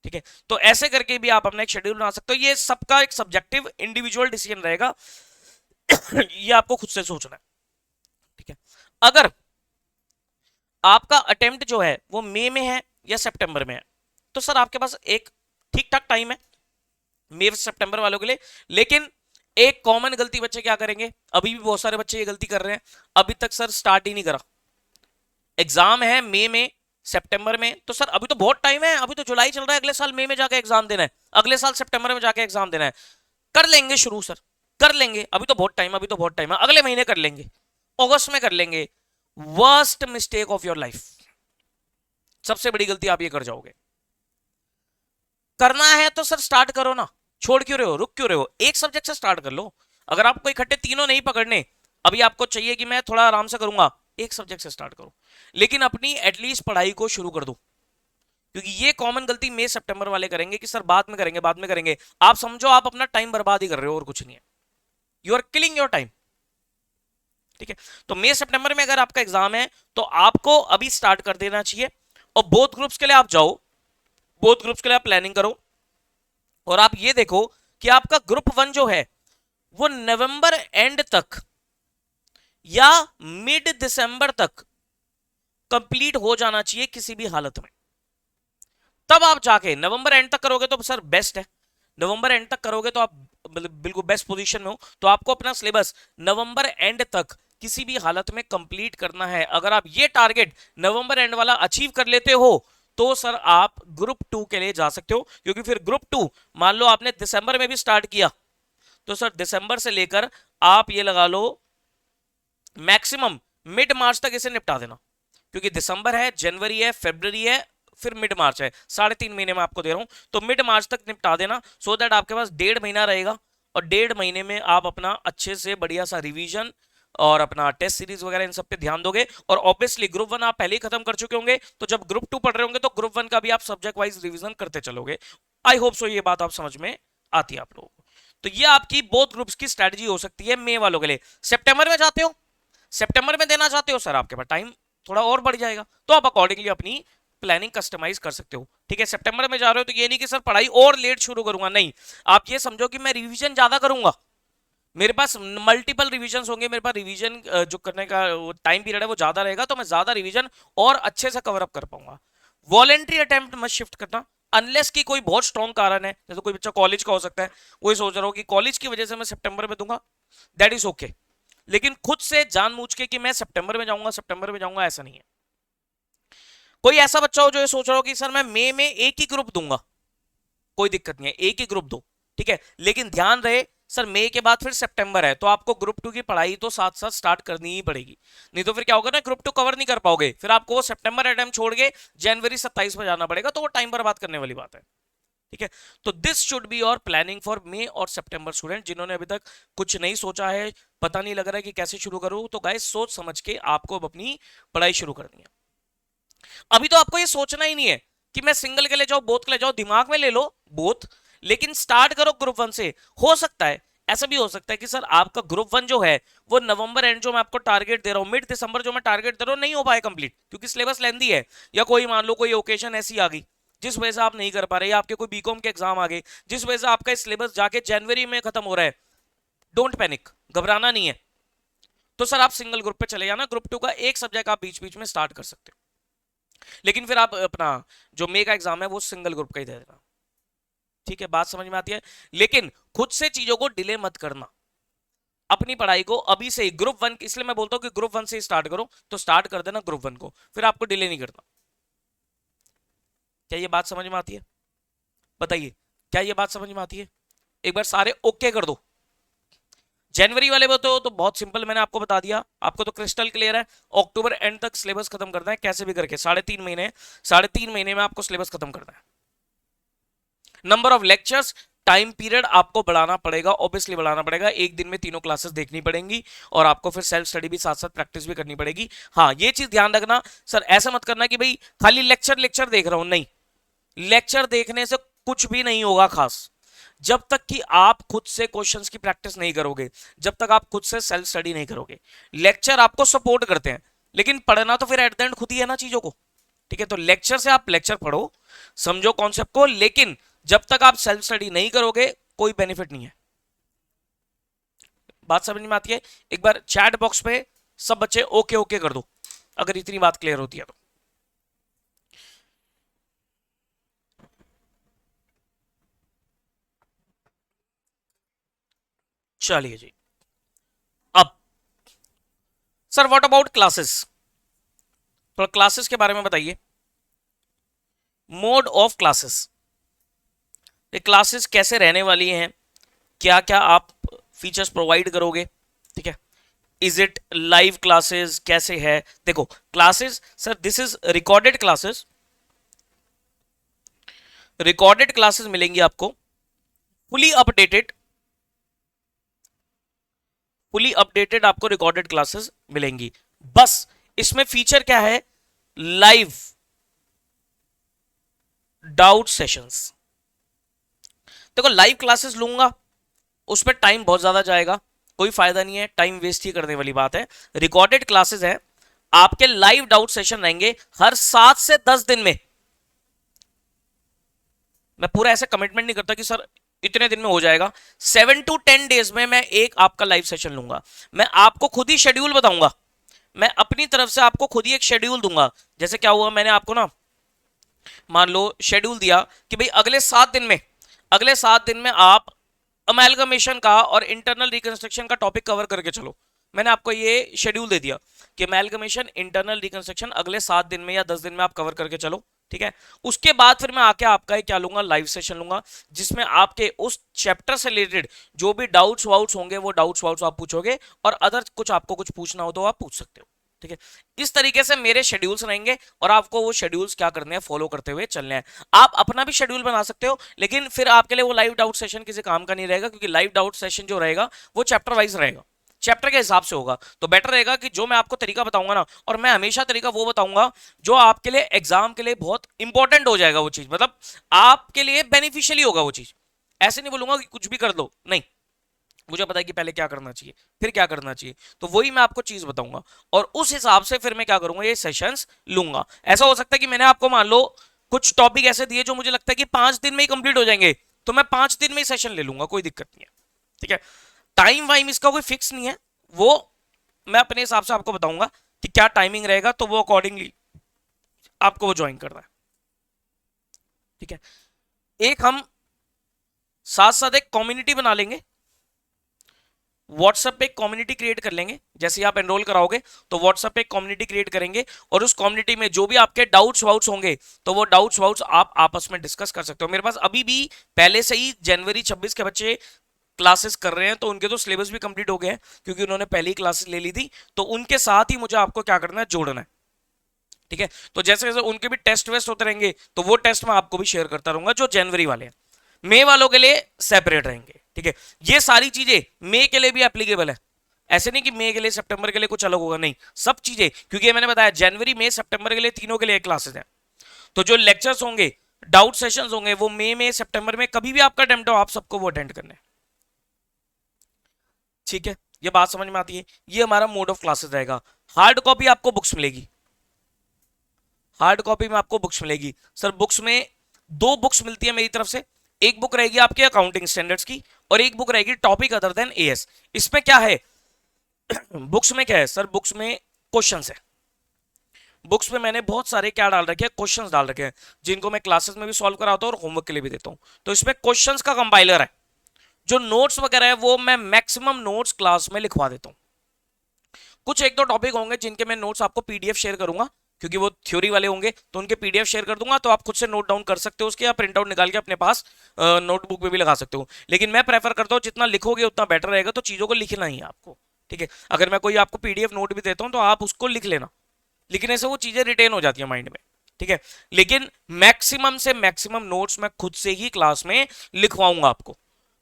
ठीक है, तो ऐसे करके भी आप अपना एक शेड्यूल बना सकते हो। ये सबका एक सब्जेक्टिव इंडिविजुअल डिसीजन रहेगा। ये आपको खुद से सोचना है। ठीक है, अगर आपका अटेम्प्ट जो है वो मई में है या सितंबर में है, तो सर आपके पास एक ठीक ठाक टाइम है मई सितंबर वालों के लिए। लेकिन एक कॉमन गलती बच्चे क्या करेंगे, अभी भी बहुत सारे बच्चे ये गलती कर रहे हैं, अभी तक सर स्टार्ट ही नहीं करा। एग्जाम है मई में सितंबर में, तो सर अभी तो बहुत टाइम है, अभी तो जुलाई चल रहा है, अगले साल मई में जाके एग्जाम देना है, अगले साल सितंबर में जाके एग्जाम देना है। कर लेंगे शुरू सर, कर लेंगे, अभी तो बहुत टाइम, अभी तो बहुत टाइम है, अगले महीने कर लेंगे, अगस्त में कर लेंगे। Worst mistake of your life, सबसे बड़ी गलती आप ये कर जाओगे। करना है तो सर स्टार्ट करो ना, छोड़ क्यों रहे हो, रुक क्यों रहे हो, एक सब्जेक्ट से स्टार्ट कर लो। अगर आपको इकट्ठे तीनों नहीं पकड़ने, अभी आपको चाहिए कि मैं थोड़ा आराम से करूंगा, एक सब्जेक्ट से स्टार्ट करो, लेकिन अपनी एटलीस्ट पढ़ाई को शुरू कर दो। क्योंकि ये कॉमन गलती मई सितंबर वाले करेंगे कि सर बाद में करेंगे, बाद में करेंगे। आप समझो आप अपना टाइम बर्बाद ही कर रहे हो और कुछ नहीं है, you are killing your time. ठीक है, तो मई सितंबर में अगर आपका एग्जाम है तो आपको अभी स्टार्ट कर देना चाहिए। और बोथ ग्रुप्स के लिए आप जाओ, बोथ ग्रुप्स के लिए आप प्लानिंग करो, और आप ये देखो कि आपका ग्रुप 1 जो है वो नवंबर एंड तक या मिड दिसंबर तक कंप्लीट हो जाना चाहिए किसी भी हालत में। तब आप जाके नवंबर एंड तक करोगे तो सर बेस्ट है, नवंबर एंड तक करोगे तो आप बिल्कुल बेस्ट पोजीशन में हो। तो आपको अपना सिलेबस नवंबर एंड तक किसी भी हालत में कंप्लीट करना है। अगर आप ये टारगेट नवंबर एंड वाला अचीव कर लेते हो तो सर आप ग्रुप 2 के लिए जा सकते हो। क्योंकि फिर ग्रुप 2 मान लो आपने दिसंबर में भी स्टार्ट किया, तो सर दिसंबर से लेकर आप ये लगा लो मैक्सिमम मिड मार्च तक इसे निपटा देना। क्योंकि दिसंबर है, जनवरी है, फरवरी है, फिर मिड मार्च है, 3.5 महीने में आपको दे रहा हूं, तो मिड मार्च तक निपटा देना, सो दैट आपके पास 1.5 महीना रहेगा। और 1.5 महीने में आप अपना अच्छे से बढ़िया सा रिवीजन और अपना टेस्ट सीरीज वगैरह इन सब पे ध्यान दोगे। और ऑब्वियसली ग्रुप 1 आप पहले ही खत्म कर चुके होंगे, तो जब ग्रुप 2 पढ़ रहे होंगे तो ग्रुप 1 का भी आप सब्जेक्ट वाइज रिवीजन करते चलोगे। आई होप सो ये बात आप समझ में आती है आप लोगों को। तो ये आपकी बोथ ग्रुप्स की स्ट्रेटजी हो सकती है मई वालों के लिए। सितंबर में जाते हो, सितंबर में देना चाहते हो, सर आपके पास टाइम थोड़ा और बढ़ जाएगा, तो आप अकॉर्डिंगली अपनी प्लानिंग कस्टमाइज कर सकते हो। ठीक है, सितंबर में जा रहे हो तो ये नहीं कि सर पढ़ाई और लेट शुरू करूंगा, नहीं, आप ये समझो कि मैं रिवीजन ज्यादा करूंगा, मेरे पास मल्टीपल रिवीजन होंगे, मेरे पास रिवीजन जो करने का टाइम पीरियड है वो ज्यादा रहेगा, तो मैं ज्यादा रिवीजन और अच्छे से कवर अप कर पाऊंगा। वॉलेंट्री अटेम्प्ट मत शिफ्ट करना, अनलेस की कोई बहुत स्ट्रॉन्ग कारण है, जैसे कोई बच्चा कॉलेज का हो सकता है, वही सोच रहा हो कि कॉलेज की वजह से मैं सितंबर में दूंगा, दैट इज ओके। लेकिन खुद से जानबूझ के कि मैं सितंबर में जाऊंगा, सितंबर में जाऊंगा, ऐसा नहीं है। कोई ऐसा बच्चा हो जो ये सोच रहा हो कि सर मैं मई में एक ही ग्रुप दूंगा, कोई दिक्कत नहीं है, एक ही ग्रुप दो, ठीक है, लेकिन ध्यान रहे सर मई के बाद फिर सितंबर है, तो आपको ग्रुप 2 की पढ़ाई तो साथ साथ स्टार्ट करनी ही पड़ेगी। नहीं तो फिर क्या होगा ना, ग्रुप 2 कवर नहीं कर पाओगे, फिर आपको वो सितंबर अटेम्प्ट छोड़ के जनवरी 27 में जाना पड़ेगा, तो वो टाइम बर्बाद करने वाली बात है। ठीक है, तो this should be your planning for May और सितंबर। स्टूडेंट जिन्होंने अभी तक कुछ नहीं सोचा है, पता नहीं लग रहा है कि कैसे शुरू करूं, तो गाइस सोच समझ के आपको अपनी पढ़ाई शुरू करनी है। अभी तो आपको ये सोचना ही नहीं है कि मैं सिंगल के लिए जाऊं, बोथ के लिए जाऊं, दिमाग में ले लो बोथ, लेकिन स्टार्ट करो ग्रुप 1 से। हो सकता है, ऐसा भी हो सकता है कि सर आपका ग्रुप 1 जो है वो नवंबर एंड जो मैं आपको टारगेट दे रहा हूं, मिड दिसंबर जो मैं टारगेट दे रहा हूं, नहीं हो पाए कंप्लीट, क्योंकि सिलेबस लेंदी है, या कोई मान लो कोई ओकेजन ऐसी आ गई जिस वजह से आप नहीं कर पा रहे, या आपके कोई बीकॉम के एग्जाम आ गए जिस वजह से आपका सिलेबस जाके जनवरी में खत्म हो रहा है। डोंट पैनिक, घबराना नहीं है। तो सर आप सिंगल ग्रुप पे चले जाना, ग्रुप 2 का एक सब्जेक्ट आप बीच बीच में स्टार्ट कर सकते हो, लेकिन फिर आप अपना जो मई का एग्जाम है वो सिंगल ग्रुप का ही दे देना। ठीक है, बात समझ में आती है, लेकिन खुद से चीजों को डिले मत करना। अपनी पढ़ाई को अभी से ही ग्रुप 1, इसलिए मैं बोलता हूं कि ग्रुप 1 से स्टार्ट करो, तो स्टार्ट कर देना ग्रुप 1 को, फिर आपको डिले नहीं करना। क्या ये बात समझ में आती है? बताइए, क्या ये बात समझ में आती है? एक बार सारे ओके कर दो। जनवरी वाले तो बहुत सिंपल, मैंने आपको बता दिया, आपको तो क्रिस्टल क्लियर है। अक्टूबर एंड तक सिलेबस खत्म करना है कैसे भी करके, 3.5 महीने, 3.5 महीने में आपको सिलेबस खत्म करना है। Number of lectures, time period आपको बढ़ाना पड़ेगा, ऑब्वियसली बढ़ाना पड़ेगा। एक दिन में तीनों क्लासेस देखनी पड़ेंगी और आपको फिर सेल्फ स्टडी भी साथ साथ प्रैक्टिस भी करनी पड़ेगी। हाँ, ये चीज ध्यान रखना सर, ऐसा मत करना कि भाई खाली लेक्चर लेक्चर देख रहा हूं, नहीं। लेक्चर देखने से कुछ भी नहीं होगा खास, जब तक कि आप खुद से क्वेश्चंस की प्रैक्टिस नहीं करोगे, जब तक आप खुद से सेल्फ स्टडी नहीं करोगे। लेक्चर आपको सपोर्ट करते हैं, लेकिन पढ़ना तो फिर एट द एंड खुद ही है ना चीजों को। ठीक है, तो लेक्चर से आप लेक्चर पढ़ो, समझो कॉन्सेप्ट को, लेकिन जब तक आप सेल्फ स्टडी नहीं करोगे कोई बेनिफिट नहीं है। बात समझ में आती है? एक बार चैट बॉक्स पे सब बच्चे ओके ओके कर दो अगर इतनी बात क्लियर होती है तो। चलिए जी, अब सर व्हाट अबाउट क्लासेस, थोड़ा क्लासेस के बारे में बताइए। मोड ऑफ क्लासेस, ये क्लासेस कैसे रहने वाली हैं, क्या क्या आप फीचर्स प्रोवाइड करोगे, ठीक है। इज इट लाइव क्लासेस, कैसे है? देखो classes sir, this is recorded classes, recorded classes मिलेंगी आपको, फुली अपडेटेड, फुली अपडेटेड आपको रिकॉर्डेड क्लासेस मिलेंगी। बस इसमें फीचर क्या है, लाइव डाउट सेशंस। देखो लाइव क्लासेस लूंगा उस पर टाइम बहुत ज्यादा जाएगा, कोई फायदा नहीं है, टाइम वेस्ट ही करने वाली बात है। रिकॉर्डेड क्लासेस है, आपके लाइव डाउट सेशन रहेंगे हर 7 से 10 दिन में। मैं पूरा ऐसे कमिटमेंट नहीं करता कि सर इतने दिन में हो जाएगा, 7 to 10 डेज में मैं एक आपका लाइव सेशन लूंगा। मैं आपको खुद ही शेड्यूल बताऊंगा, मैं अपनी तरफ से आपको खुद ही एक शेड्यूल दूंगा। जैसे क्या हुआ, मैंने आपको ना मान लो शेड्यूल दिया कि भाई अगले 7 दिन में, अगले 7 दिन में आप अमेलगमेशन का और इंटरनल रिकंस्ट्रक्शन का टॉपिक कवर करके चलो। मैंने आपको ये शेड्यूल दे दिया कि अमेलगमेशन, इंटरनल रिकंस्ट्रक्शन अगले 7 दिन में या 10 दिन में आप कवर करके चलो, ठीक है। उसके बाद फिर मैं आके आपका क्या लूंगा, लाइव सेशन लूंगा, जिसमें आपके उस चैप्टर से रिलेटेड जो भी डाउट्स वाउट्स होंगे वो डाउट्स वाउट्स आप पूछोगे, और अदर कुछ आपको कुछ पूछना हो तो आप पूछ सकते हो, ठीक है। इस तरीके से मेरे शेड्यूल्स रहेंगे और आपको वो शेड्यूल्स क्या करने हैं, फॉलो करते हुए चलने हैं। आप अपना भी शेड्यूल बना सकते हो, लेकिन फिर आपके लिए वो लाइव डाउट सेशन किसी काम का नहीं रहेगा, क्योंकि लाइव डाउट सेशन जो रहेगा वो चैप्टर वाइज रहेगा, चैप्टर के हिसाब से होगा। तो बेटर रहेगा कि जो मैं आपको तरीका बताऊंगा ना, और मैं हमेशा तरीका वो बताऊंगा जो आपके लिए एग्जाम के लिए बहुत इंपॉर्टेंट हो जाएगा, वो चीज मतलब आपके लिए बेनिफिशियली होगा वो चीज। ऐसे नहीं बोलूंगा कि कुछ भी कर दो, नहीं, मुझे पता है कि पहले क्या करना चाहिए फिर क्या करना चाहिए, तो वही मैं आपको चीज बताऊंगा और उस हिसाब से फिर मैं क्या करूंगा, ये सेशंस लूंगा। ऐसा हो सकता है कि मैंने आपको मान लो कुछ टॉपिक ऐसे दिए जो मुझे लगता है कि 5 दिन में ही कंप्लीट हो जाएंगे, तो मैं 5 दिन में ही सेशन ले लूंगा, कोई दिक्कत नहीं है, ठीक है। टाइम वाइम इसका कोई फिक्स नहीं है, वो मैं अपने हिसाब से आपको बताऊंगा कि क्या टाइमिंग रहेगा, तो वो अकॉर्डिंगली आपको वो ज्वाइन करना है, ठीक है। एक हम साथ साथ एक कम्युनिटी बना लेंगे, व्हाट्सएप पे एक कम्युनिटी क्रिएट कर लेंगे। जैसे आप एनरोल कराओगे तो व्हाट्सएप पे एक कम्युनिटी क्रिएट करेंगे, और उस कम्युनिटी में जो भी आपके डाउट्स वाउट्स होंगे तो वो डाउट्स वाउट्स आप आपस में डिस्कस कर सकते हो। मेरे पास अभी भी पहले से ही जनवरी 26 के बच्चे क्लासेस कर रहे हैं, तो उनके तो सिलेबस भी कंप्लीट हो गए हैं क्योंकि उन्होंने पहली क्लासेस ले ली थी, तो उनके साथ ही मुझे आपको क्या करना है, जोड़ना है, ठीक है। तो जैसे जैसे उनके भी टेस्ट वेस्ट होते रहेंगे तो वो टेस्ट मैं आपको भी शेयर करता रहूंगा, जो जनवरी वाले हैं। मई वालों के लिए सेपरेट रहेंगे, ठीक है। ये सारी चीजें मई के लिए भी एप्लीकेबल है, ऐसे नहीं कि मई के लिए सितंबर के लिए कुछ अलग होगा, नहीं, सब चीजें, क्योंकि मैंने बताया जनवरी मई सितंबर के लिए तीनों के लिए क्लासेस हैं। तो जो लेक्चर्स होंगे, डाउट सेशंस होंगे, वो मई में सितंबर में कभी भी आपका अटेम्प्ट हो, आप सबको वो अटेंड करने, ठीक है। ये बात समझ में आती है? ये हमारा मोड ऑफ क्लासेस रहेगा। हार्ड कॉपी आपको बुक्स मिलेगी, हार्ड कॉपी में आपको बुक्स मिलेगी सर। बुक्स में 2 बुक्स मिलती है मेरी तरफ से, एक बुक रहेगी आपके अकाउंटिंग स्टैंडर्ड्स की और एक बुक रहेगी टॉपिक अदर देन एएस। इसमें क्या है बुक्स में क्या है सर, बुक्स में क्वेश्चंस है। बुक्स में मैंने बहुत सारे क्या डाल रखे हैं, क्वेश्चंस डाल रखे हैं, जिनको मैं क्लासेस में भी सॉल्व कराता हूं और होमवर्क के लिए भी देता हूं। तो इसमें क्वेश्चंस का कंपाइलर है, जो नोट्स वगैरह है वो मैं मैक्सिमम नोट्स क्लास में लिखवा देता हूं। कुछ एक दो टॉपिक होंगे जिनके मैं नोट्स आपको पीडीएफ शेयर करूंगा, क्योंकि वो थ्योरी वाले होंगे, तो उनके पीडीएफ शेयर कर दूंगा, तो आप खुद से नोट डाउन कर सकते हो उसके, या प्रिंट आउट निकाल के अपने पास नोटबुक में भी लगा सकते हो। लेकिन मैं प्रेफर करता हूँ जितना लिखोगे उतना बेटर रहेगा, तो चीजों को लिखना ही है आपको। ठीक है, अगर मैं कोई आपको पीडीएफ नोट भी देता हूँ तो आप उसको लिख लेना, लिखने से वो चीजें रिटेन हो जाती है माइंड में। ठीक है, लेकिन मैक्सिमम से मैक्सिमम नोट्स मैं खुद से ही क्लास में लिखवाऊंगा आपको,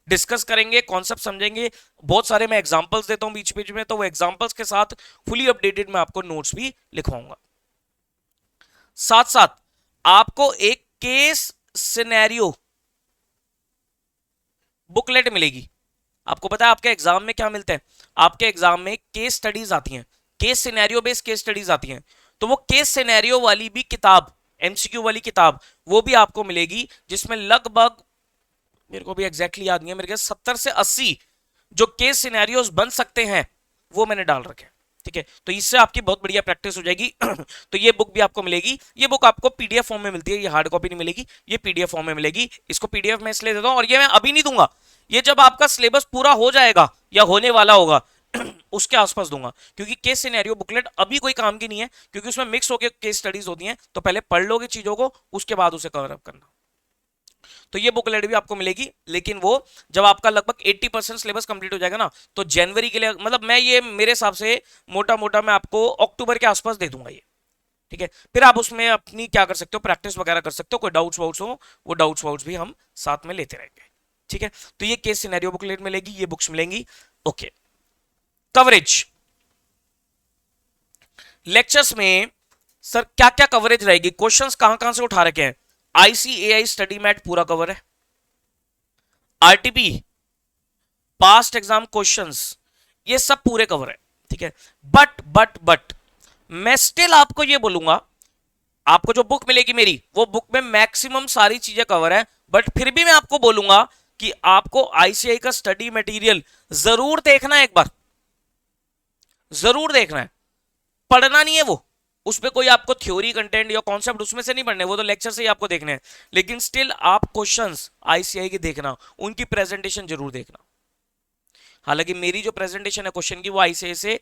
डिस्कस करेंगे, कॉन्सेप्ट समझेंगे, बहुत सारे मैं एग्जांपल्स देता हूं बीच बीच में, तो वो एग्जांपल्स के साथ फुली अपडेटेड मैं आपको नोट्स भी लिखवाऊंगा। साथ साथ आपको एक केस सिनेरियो बुकलेट मिलेगी। आपको पता है आपके एग्जाम में क्या मिलता है, आपके एग्जाम में केस स्टडीज आती हैं, case scenario based case studies आती हैं, तो वो केस सिनेरियो वाली भी किताब, एमसीक्यू वाली किताब, वो भी आपको मिलेगी, जिसमें लगभग, मेरे को भी एग्जैक्टली याद नहीं है, मेरे ख्याल 70 से 80 जो केस सिनेरियोज बन सकते हैं वो मैंने डाल रखे हैं। ठीक है, तो इससे आपकी बहुत बढ़िया प्रैक्टिस हो जाएगी। तो ये बुक भी आपको मिलेगी, ये बुक आपको पीडीएफ फॉर्म में मिलती है, ये हार्ड कॉपी नहीं मिलेगी, ये पीडीएफ फॉर्म में मिलेगी। इसको पीडीएफ में इसलिए देता हूं, और ये मैं अभी नहीं दूंगा, ये जब आपका सिलेबस पूरा हो जाएगा या होने वाला होगा उसके आसपास दूंगा, क्योंकि केस सिनेरियो बुकलेट अभी कोई काम की नहीं है, क्योंकि उसमें मिक्स होकर केस स्टडीज होती हैं, तो पहले पढ़ लोगे चीजों को, उसके बाद उसे कवर अप करना। तो ये बुकलेट भी आपको मिलेगी, लेकिन वो जब आपका लगभग 80% सिलेबस कंप्लीट हो जाएगा ना, तो जनवरी के लिए, मतलब मैं ये मेरे हिसाब से मोटा मोटा मैं आपको अक्टूबर के आसपास दे दूंगा ये। ठीक है, फिर आप उसमें अपनी क्या कर सकते हो, प्रैक्टिस वगैरह कर सकते हो, कोई डाउट्स वाउट्स हो वो डाउट्स वाउट्स भी हम साथ में लेते रहेंगे। ठीक है, तो ये केस सिनेरियो बुकलेट मिलेगी, ये बुक्स मिलेंगी। ओके, कवरेज लेक्चर्स में सर क्या क्या कवरेज रहेगी, क्वेश्चंस कहां कहां से उठा रखे हैं। आईसीएआई स्टडी मैट पूरा कवर है, आरटीपी पास्ट एग्जाम क्वेश्चंस ये सब पूरे कवर है। ठीक है, बट मैं स्टिल आपको ये बोलूंगा, आपको जो बुक मिलेगी मेरी, वो बुक में मैक्सिमम सारी चीजें कवर है, बट फिर भी मैं आपको बोलूंगा कि आपको आईसीआई का स्टडी मटेरियल जरूर देखना है, एक बार जरूर देखना है, पढ़ना नहीं है वो, उसमें कोई आपको थ्योरी कंटेंट या कॉन्सेप्ट उसमें से नहीं पढ़ने, वो तो लेक्चर से ही आपको देखने हैं, लेकिन स्टिल आप क्वेश्चंस आईसीआई के देखना, उनकी प्रेजेंटेशन जरूर देखना। हालांकि मेरी जो प्रेजेंटेशन है क्वेश्चन की, वो आईसीआई से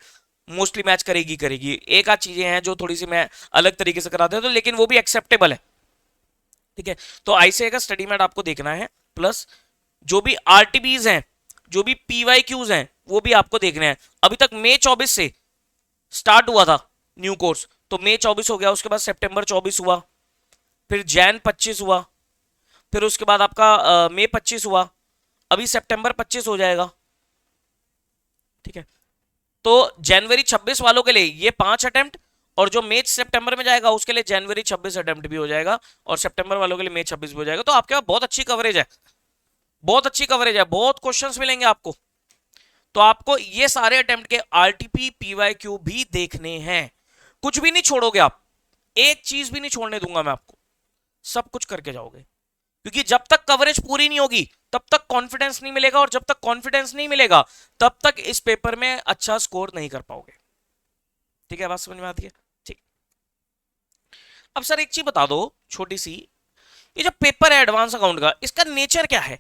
मोस्टली मैच करेगी, एक आध चीजें हैं जो थोड़ी सी मैं अलग तरीके से कराता हूं, तो लेकिन वो भी एक्सेप्टेबल है। ठीक है, तो आईसीआई का स्टडी मैट आपको देखना है, प्लस जो भी आरटीबीज हैं, जो भी पीवाईक्यूज हैं, वो भी आपको देखने हैं। अभी तक मई 24 से स्टार्ट हुआ था न्यू कोर्स, तो मई 24 हो गया, उसके बाद सितंबर 24 हुआ, फिर जैन 25 हुआ, फिर उसके बाद आपका मई 25 हुआ, अभी सितंबर 25 हो जाएगा। ठीक है, तो जनवरी 26 वालों के लिए ये 5 अटेम्प्ट, और जो मई सितंबर में जाएगा उसके लिए जनवरी 26 अटेम्प्ट भी हो जाएगा, और सितंबर वालों के लिए मई 26 भी हो जाएगा। तो आपके पास बहुत अच्छी कवरेज है, बहुत अच्छी कवरेज है, बहुत क्वेश्चंस मिलेंगे आपको। तो आपको ये सारे अटेम्प्ट के आरटीपी पीवाईक्यू भी देखने हैं, कुछ भी नहीं छोड़ोगे आप, एक चीज भी नहीं छोड़ने दूंगा मैं आपको, सब कुछ करके जाओगे, क्योंकि जब तक कवरेज पूरी नहीं होगी तब तक कॉन्फिडेंस नहीं मिलेगा, और जब तक कॉन्फिडेंस नहीं मिलेगा तब तक इस पेपर में अच्छा स्कोर नहीं कर पाओगे। ठीक है, बात समझ में आती है। ठीक, अब सर एक चीज बता दो छोटी सी, ये जो पेपर है एडवांस अकाउंट का, इसका नेचर क्या है,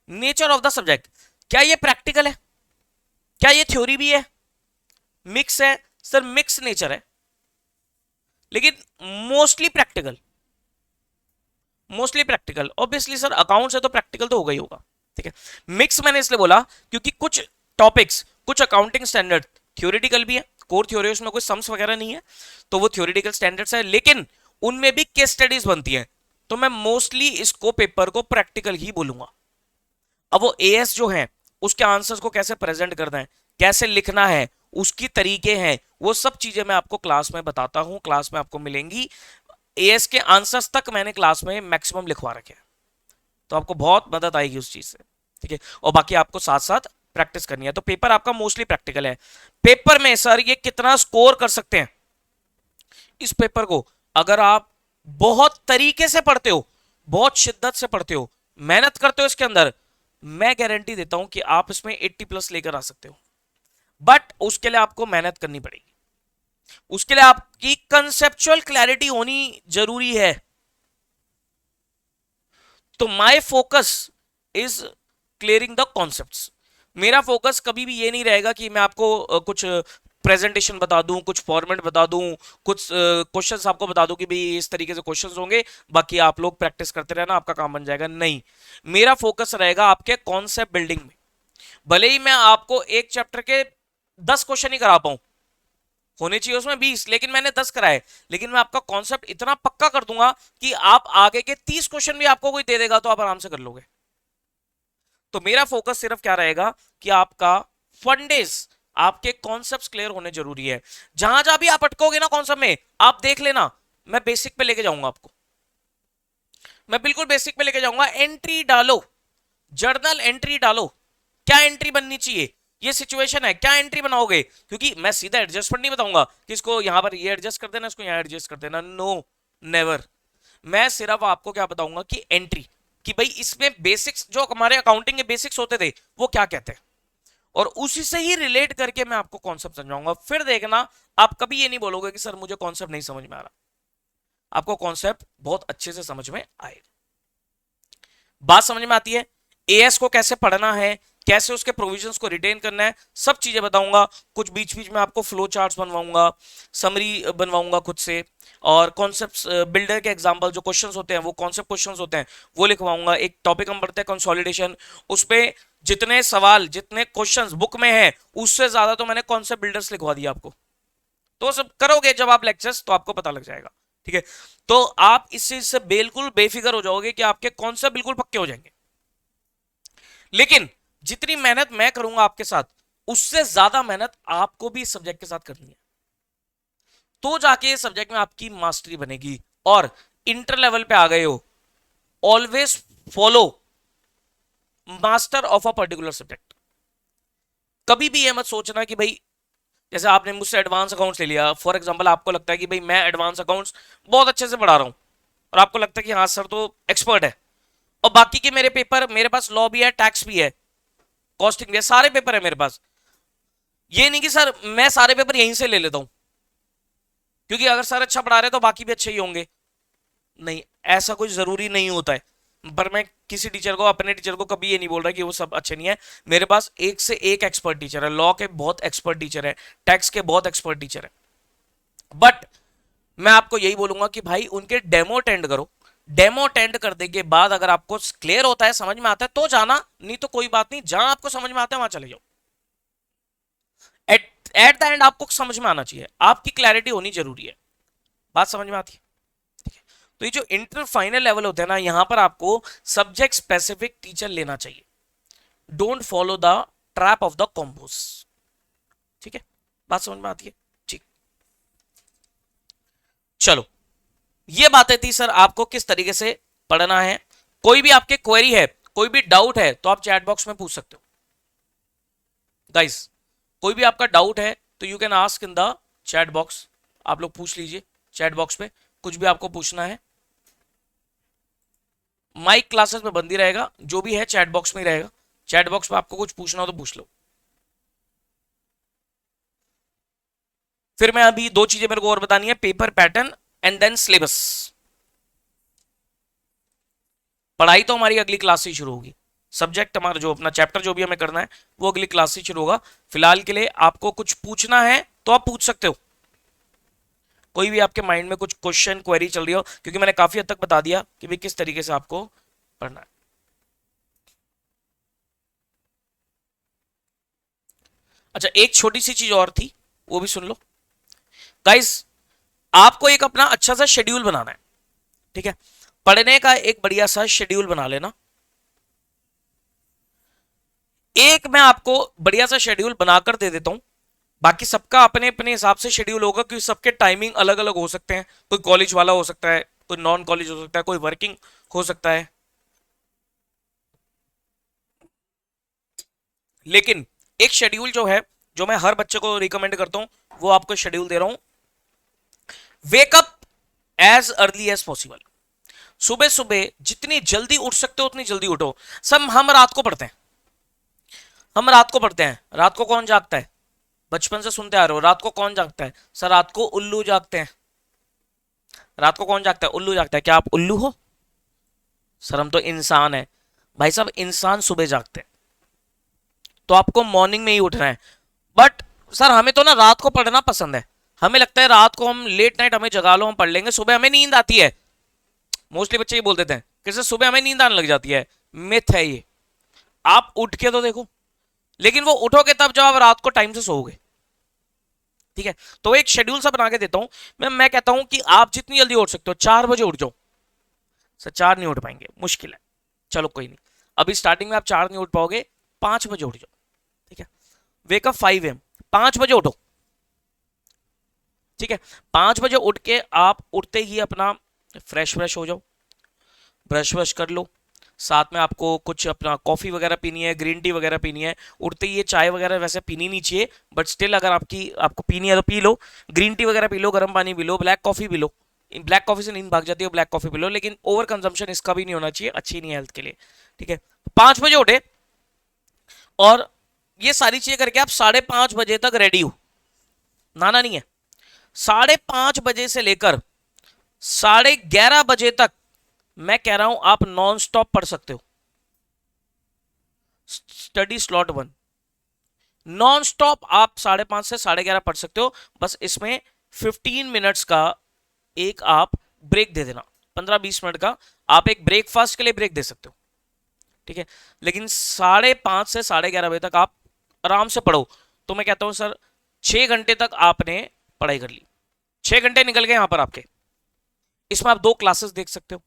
नेचर ऑफ द सब्जेक्ट, क्या ये प्रैक्टिकल है, क्या ये थ्योरी भी है, मिक्स है। सर मिक्स नेचर है, लेकिन mostly practical, mostly practical. Obviously sir account है तो प्रैक्टिकल तो होगा ही होगा। ठीक है, मिक्स मैंने इसलिए बोला क्योंकि कुछ टॉपिक्स, कुछ अकाउंटिंग स्टैंडर्ड थ्योरेटिकल भी है, कोर थ्योरी उसमें कोई सम्स वगैरह नहीं है, तो वो थ्योरेटिकल स्टैंडर्ड्स है, लेकिन उनमें भी केस स्टडीज बनती है, तो मैं मोस्टली इसको पेपर को प्रैक्टिकल ही बोलूंगा। अब वो एएस जो है उसके आंसर्स को कैसे प्रेजेंट करना है, कैसे लिखना है, उसकी तरीके हैं, वो सब चीजें मैं आपको क्लास में बताता हूं, क्लास में आपको मिलेंगी। एएस के आंसर्स तक मैंने क्लास में मैक्सिमम लिखवा रखे हैं, तो आपको बहुत मदद आएगी उस चीज से। ठीक है, और बाकी आपको साथ साथ प्रैक्टिस करनी है, तो पेपर आपका मोस्टली प्रैक्टिकल है। पेपर में सर ये कितना स्कोर कर सकते हैं, इस पेपर को अगर आप बहुत तरीके से पढ़ते हो, बहुत शिद्दत से पढ़ते हो, मेहनत करते हो इसके अंदर, मैं गारंटी देता हूं कि आप इसमें 80+ लेकर आ सकते हो। बट उसके लिए आपको मेहनत करनी पड़ेगी, उसके लिए आपकी कंसेप्चुअल क्लैरिटी होनी जरूरी है। तो my focus is clearing the concepts. मेरा फोकस कभी भी ये नहीं रहेगा कि मैं आपको कुछ प्रेजेंटेशन बता दूं, कुछ फॉर्मेट बता दूं, कुछ क्वेश्चंस आपको बता दूं कि भाई इस तरीके से क्वेश्चंस होंगे, बाकी आप लोग प्रैक्टिस करते रहना, आपका काम बन जाएगा। नहीं, मेरा फोकस रहेगा आपके कॉन्सेप्ट बिल्डिंग में। भले ही मैं आपको एक चैप्टर के 10 क्वेश्चन ही करा पाऊं, होने चाहिए उसमें 20, लेकिन मैंने 10 कराए, लेकिन मैं आपका कॉन्सेप्ट इतना पक्का कर दूंगा कि आप आगे के 30 क्वेश्चन भी आपको कोई दे देगा तो आप आराम से कर लोगे। तो मेरा फोकस सिर्फ क्या रहेगा कि आपका फंडेज, आपके कॉन्सेप्ट्स क्लियर होने जरूरी है। जहां जहां भी आप अटकोगे ना कॉन्सेप्ट में, आप देख लेना, मैं बेसिक पे लेके जाऊंगा आपको, मैं बिल्कुल बेसिक पे लेके जाऊंगा। एंट्री डालो, जर्नल एंट्री डालो, क्या एंट्री बननी चाहिए, ये सिचुएशन है, क्या एंट्री बनाओगे, क्योंकि मैं सीधा एडजस्टमेंट नहीं बताऊंगा कि इसको यहां पर ये एडजस्ट कर देना, इसको यहां एडजस्ट कर देना, नो नेवर। मैं सिर्फ आपको क्या बताऊंगा कि एंट्री, कि भाई इसमें बेसिक्स, जो हमारे अकाउंटिंग के बेसिक्स होते थे वो क्या कहते हैं, और उसी से ही रिलेट करके मैं आपको कॉन्सेप्ट समझाऊंगा। फिर देखना, आप कभी ये नहीं बोलोगे कि सर मुझे कॉन्सेप्ट नहीं समझ में आ रहा, आपको कॉन्सेप्ट बहुत अच्छे से समझ में आएगा। बात समझ में आती है? एएस को कैसे पढ़ना है, कैसे उसके प्रोविजंस को रिटेन करना है, सब चीजें बताऊंगा। कुछ बीच बीच में आपको फ्लो चार्ट्स बनवाऊंगा, समरी बनवाऊंगा खुद से, और कॉन्सेप्ट्स बिल्डर के एग्जांपल जो क्वेश्चंस होते हैं, वो कॉन्सेप्ट क्वेश्चंस होते हैं, वो लिखवाऊंगा। एक टॉपिक हम पढ़ते हैं कंसोलिडेशन, उस पे जितने सवाल, जितने क्वेश्चंस बुक में है, उससे ज्यादा तो मैंने कॉन्सेप्ट बिल्डर्स लिखवा दिया आपको। तो सब करोगे जब आप लेक्चर्स, तो आपको पता लग जाएगा। ठीक है, तो आप इस चीज से बिल्कुल बेफिक्र हो जाओगे कि आपके कॉन्सेप्ट बिल्कुल पक्के हो जाएंगे। लेकिन जितनी मेहनत मैं करूंगा आपके साथ, उससे ज्यादा मेहनत आपको भी इस सब्जेक्ट के साथ करनी है, तो जाके इस सब्जेक्ट में आपकी मास्टरी बनेगी। और इंटर लेवल पे आ गए हो, always follow master of a particular subject. कभी भी ये मत सोचना कि भाई, जैसे आपने मुझसे एडवांस अकाउंट्स ले लिया फॉर एग्जांपल, आपको लगता है कि भाई मैं एडवांस अकाउंट्स बहुत अच्छे से पढ़ा रहा हूं, और आपको लगता है कि हाँ सर तो एक्सपर्ट है, और बाकी के मेरे पेपर, मेरे पास लॉ भी है, टैक्स भी है, कॉस्टिंग भी है, सारे पेपर है मेरे पास। ये नहीं कि सर मैं सारे पेपर यहीं से ले लेता हूं, क्योंकि अगर सर अच्छा पढ़ा रहे तो बाकी भी अच्छे ही होंगे। नहीं, ऐसा कुछ जरूरी नहीं होता है। पर मैं किसी टीचर को, अपने टीचर को कभी ये नहीं बोल रहा कि वो सब अच्छे नहीं है। मेरे पास एक से एक एक्सपर्ट टीचर है, लॉ के बहुत एक्सपर्ट टीचर है, टैक्स के बहुत एक्सपर्ट टीचर है। बट मैं आपको यही बोलूंगा कि भाई उनके डेमो अटेंड करो। डेमो अटेंड करने के बाद अगर आपको क्लियर होता है, समझ में आता है, तो जाना, नहीं तो कोई बात नहीं, जहां आपको समझ में आता है वहां चले जाओ। एट द एंड आपको समझ में आना चाहिए, आपकी क्लैरिटी होनी जरूरी है। बात समझ में आती है? तो ये जो इंटर फाइनल लेवल होते हैं ना, यहां पर आपको सब्जेक्ट स्पेसिफिक टीचर लेना चाहिए। Don't follow the trap of the combos. ठीक है, बात समझ में आती है? ठीक, चलो, ये बातें थी सर आपको किस तरीके से पढ़ना है। कोई भी आपके क्वेरी है, कोई भी डाउट है, तो आप चैट बॉक्स में पूछ सकते हो गाइस। कोई भी आपका डाउट है तो you can ask in the chat box, आप लोग पूछ लीजिए चैट बॉक्स पे, कुछ भी आपको पूछना है। माइक क्लासेस में बंद ही रहेगा, जो भी है चैट बॉक्स में ही रहेगा। चैट बॉक्स में आपको कुछ पूछना हो तो पूछ लो। फिर मैं अभी दो चीजें मेरे को और बतानी है, paper pattern and then syllabus. पढ़ाई तो हमारी अगली क्लास से शुरू होगी, सब्जेक्ट हमारा जो अपना चैप्टर जो भी हमें करना है वो अगली क्लास से शुरू होगा। फिलहाल के लिए आपको कुछ पूछना है तो आप पूछ सकते हो, कोई भी आपके माइंड में कुछ क्वेश्चन क्वेरी चल रही हो, क्योंकि मैंने काफी हद तक बता दिया कि भाई किस तरीके से आपको पढ़ना है। अच्छा, एक छोटी सी चीज और थी, वो भी सुन लो गाइस। आपको एक अपना अच्छा सा शेड्यूल बनाना है, ठीक है, पढ़ने का एक बढ़िया सा शेड्यूल बना लेना। एक मैं आपको बढ़िया सा शेड्यूल बनाकर दे देता हूं, बाकी सबका अपने अपने हिसाब से शेड्यूल होगा, क्योंकि सबके टाइमिंग अलग अलग हो सकते हैं। कोई कॉलेज वाला हो सकता है, कोई नॉन कॉलेज हो सकता है, कोई वर्किंग हो सकता है। लेकिन एक शेड्यूल जो है, जो मैं हर बच्चे को रिकमेंड करता हूं, वो आपको शेड्यूल दे रहा हूं। Wake up as early as possible. सुबह सुबह जितनी जल्दी उठ सकते हो उतनी जल्दी उठो। सब हम रात को पढ़ते हैं, हम रात को पढ़ते हैं। रात को कौन जागता है? बचपन से सुनते आ रहे हो, रात को कौन जागता है? सर रात को उल्लू जागते हैं। रात को कौन जागता है? उल्लू जागता है। क्या आप उल्लू हो? सर हम तो इंसान है। भाई साहब इंसान सुबह जागते हैं, तो आपको मॉर्निंग में ही उठना है। बट सर हमें तो ना रात को पढ़ना पसंद है, हमें लगता है रात को हम लेट नाइट हमें जगा लो हम पढ़ लेंगे, सुबह हमें नींद आती है। मोस्टली बच्चे ये बोल देते हैं कि सर सुबह हमें नींद आने लग जाती है। मिथ है ये। आप उठ के तो देखो, लेकिन वो उठोगे तब जब आप रात को टाइम से सोओगे। ठीक है, तो एक शेड्यूल सा बना के देता हूं मैं कहता हूं कि आप जितनी जल्दी उठ सकते हो 4 बजे उठ जाओ। सर 4 नहीं उठ पाएंगे, मुश्किल है। चलो कोई नहीं, अभी स्टार्टिंग में आप 4 नहीं उठ पाओगे, 5 बजे उठ जाओ। ठीक है, वेकअप 5 AM, 5 बजे उठो। ठीक है, 5 बजे उठ के आप उठते ही अपना फ्रेश व्रेश हो जाओ, ब्रश वश कर लो, साथ में आपको कुछ अपना कॉफी वगैरह पीनी है, ग्रीन टी वगैरह पीनी है। उठते ही ये चाय वगैरह वैसे पीनी नहीं चाहिए, बट स्टिल अगर आपको पीनी है तो पी लो। ग्रीन टी वगैरह पी लो, गर्म पानी P low, black coffee P low. Black coffee से नींद भाग जाती है, ब्लैक कॉफी पी लो, लेकिन ओवर कंजम्पशन इसका भी नहीं होना चाहिए, अच्छी नहीं है हेल्थ के लिए। ठीक है, 5 बजे उठे और ये सारी चीजें करके आप 5:30 बजे तक रेडी हो। नाना नहीं है, 5:30 बजे से लेकर 11:30 बजे तक मैं कह रहा हूं आप नॉन स्टॉप पढ़ सकते हो। स्टडी स्लॉट 1, नॉन स्टॉप आप 5:30 से 11:30 पढ़ सकते हो। बस इसमें 15 मिनट्स का एक आप ब्रेक दे देना, 15-20 मिनट का आप एक ब्रेकफास्ट के लिए ब्रेक दे सकते हो। ठीक है, लेकिन 5:30 से 11:30 बजे तक आप आराम से पढ़ो। तो मैं कहता हूं सर 6 घंटे तक आपने पढ़ाई कर ली, 6 घंटे निकल गए यहां पर आपके। इसमें आप 2 क्लासेस देख सकते हो,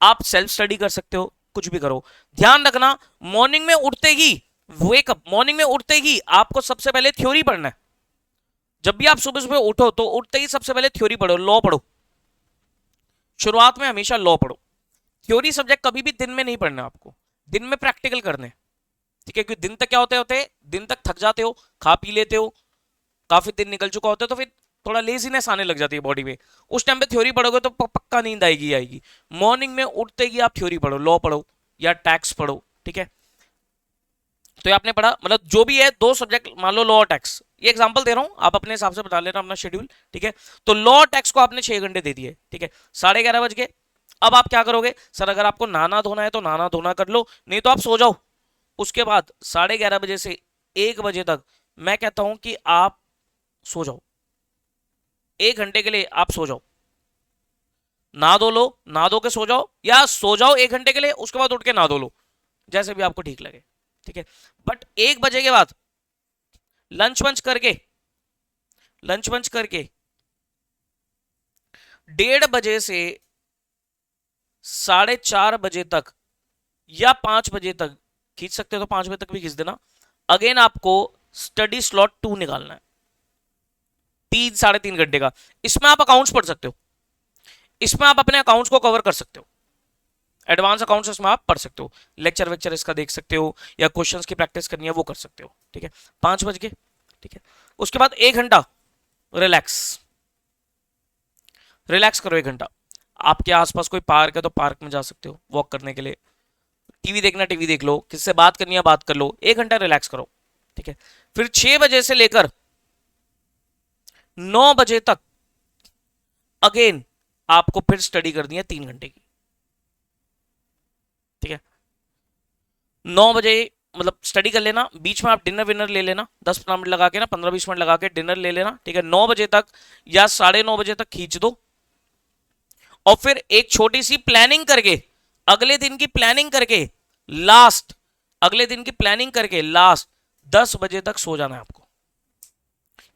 आप सेल्फ स्टडी कर सकते हो, कुछ भी करो। ध्यान रखना, मॉर्निंग में उठते ही वेकअप, मॉर्निंग में उठते ही आपको सबसे पहले थ्योरी पढ़ना है। जब भी आप सुबह सुबह उठो तो उठते ही सबसे पहले थ्योरी पढ़ो, लॉ पढ़ो। शुरुआत में हमेशा लॉ पढ़ो। थ्योरी सब्जेक्ट कभी भी दिन में नहीं पढ़ना आपको, दिन में प्रैक्टिकल करने। ठीक है, क्योंकि दिन तक क्या होते होते दिन तक थक जाते हो, खा पी लेते हो, काफी दिन निकल चुका होता है, तो फिर थोड़ा लेजीनेस आने लग जाती है बॉडी में। उस टाइम पे थ्योरी पढ़ोगे तो पक्का नींद आएगी आएगी। मॉर्निंग में उठते ही आप थ्योरी पढ़ो, लॉ पढ़ो या टैक्स पढ़ो। ठीक है, तो ये आपने पढ़ा, मतलब जो भी है 2 सब्जेक्ट मान लो, लॉ और टैक्स, ये एग्जांपल दे रहा हूं, आप अपने हिसाब से बता लेना अपना शेड्यूल। ठीक है, तो लॉ और टैक्स को आपने 6 घंटे दे दिए। ठीक है, 11:30 बज गए। अब आप क्या करोगे, सर अगर आपको नहाना धोना है तो नहाना धोना कर लो, नहीं तो आप सो जाओ। उसके बाद 11:30 बजे से 1 बजे तक मैं कहता हूं कि आप सो जाओ, 1 घंटे के लिए आप सो जाओ। नहा धो लो, नहा धो के सो जाओ, या सो जाओ 1 घंटे के लिए, उसके बाद उठ के नहा धो लो, जैसे भी आपको ठीक लगे। ठीक है, बट 1 बजे के बाद लंच वंच करके, लंच वंच करके 1:30 बजे से 4:30 बजे तक या 5 बजे तक खींच सकते हो तो 5 बजे तक भी खींच देना। अगेन आपको स्टडी स्लॉट 2 निकालना है, 3-3.5 घंटे का। इसमें आप अकाउंट्स पढ़ सकते हो, इसमें आप अपने अकाउंट्स को कवर कर सकते हो, एडवांस अकाउंट्स इसमें आप पढ़ सकते हो, लेक्चर वेक्चर इसका देख सकते हो, या क्वेश्चंस की प्रैक्टिस करनी है वो कर सकते हो। ठीक है, 5 बज गए। ठीक है, उसके बाद 1 घंटा रिलैक्स, रिलैक्स करो 1 घंटा। आपके आसपास कोई पार्क है तो पार्क में जा सकते हो वॉक करने के लिए, टीवी देखना टीवी देख लो, किससे बात करनी है बात कर लो, 1 घंटा रिलैक्स करो। ठीक है, फिर 6 बजे से लेकर 9 बजे तक अगेन आपको फिर स्टडी करनी है 3 घंटे की। ठीक है, 9 बजे मतलब स्टडी कर लेना, बीच में आप डिनर विनर ले लेना, 10-15 मिनट लगा के ना, 15-20 मिनट लगा के डिनर ले लेना। ठीक है, 9 बजे तक या 9:30 बजे तक खींच दो, और फिर एक छोटी सी प्लानिंग करके, अगले दिन की प्लानिंग करके लास्ट, अगले दिन की प्लानिंग करके लास्ट 10 बजे तक सो जाना है आपको,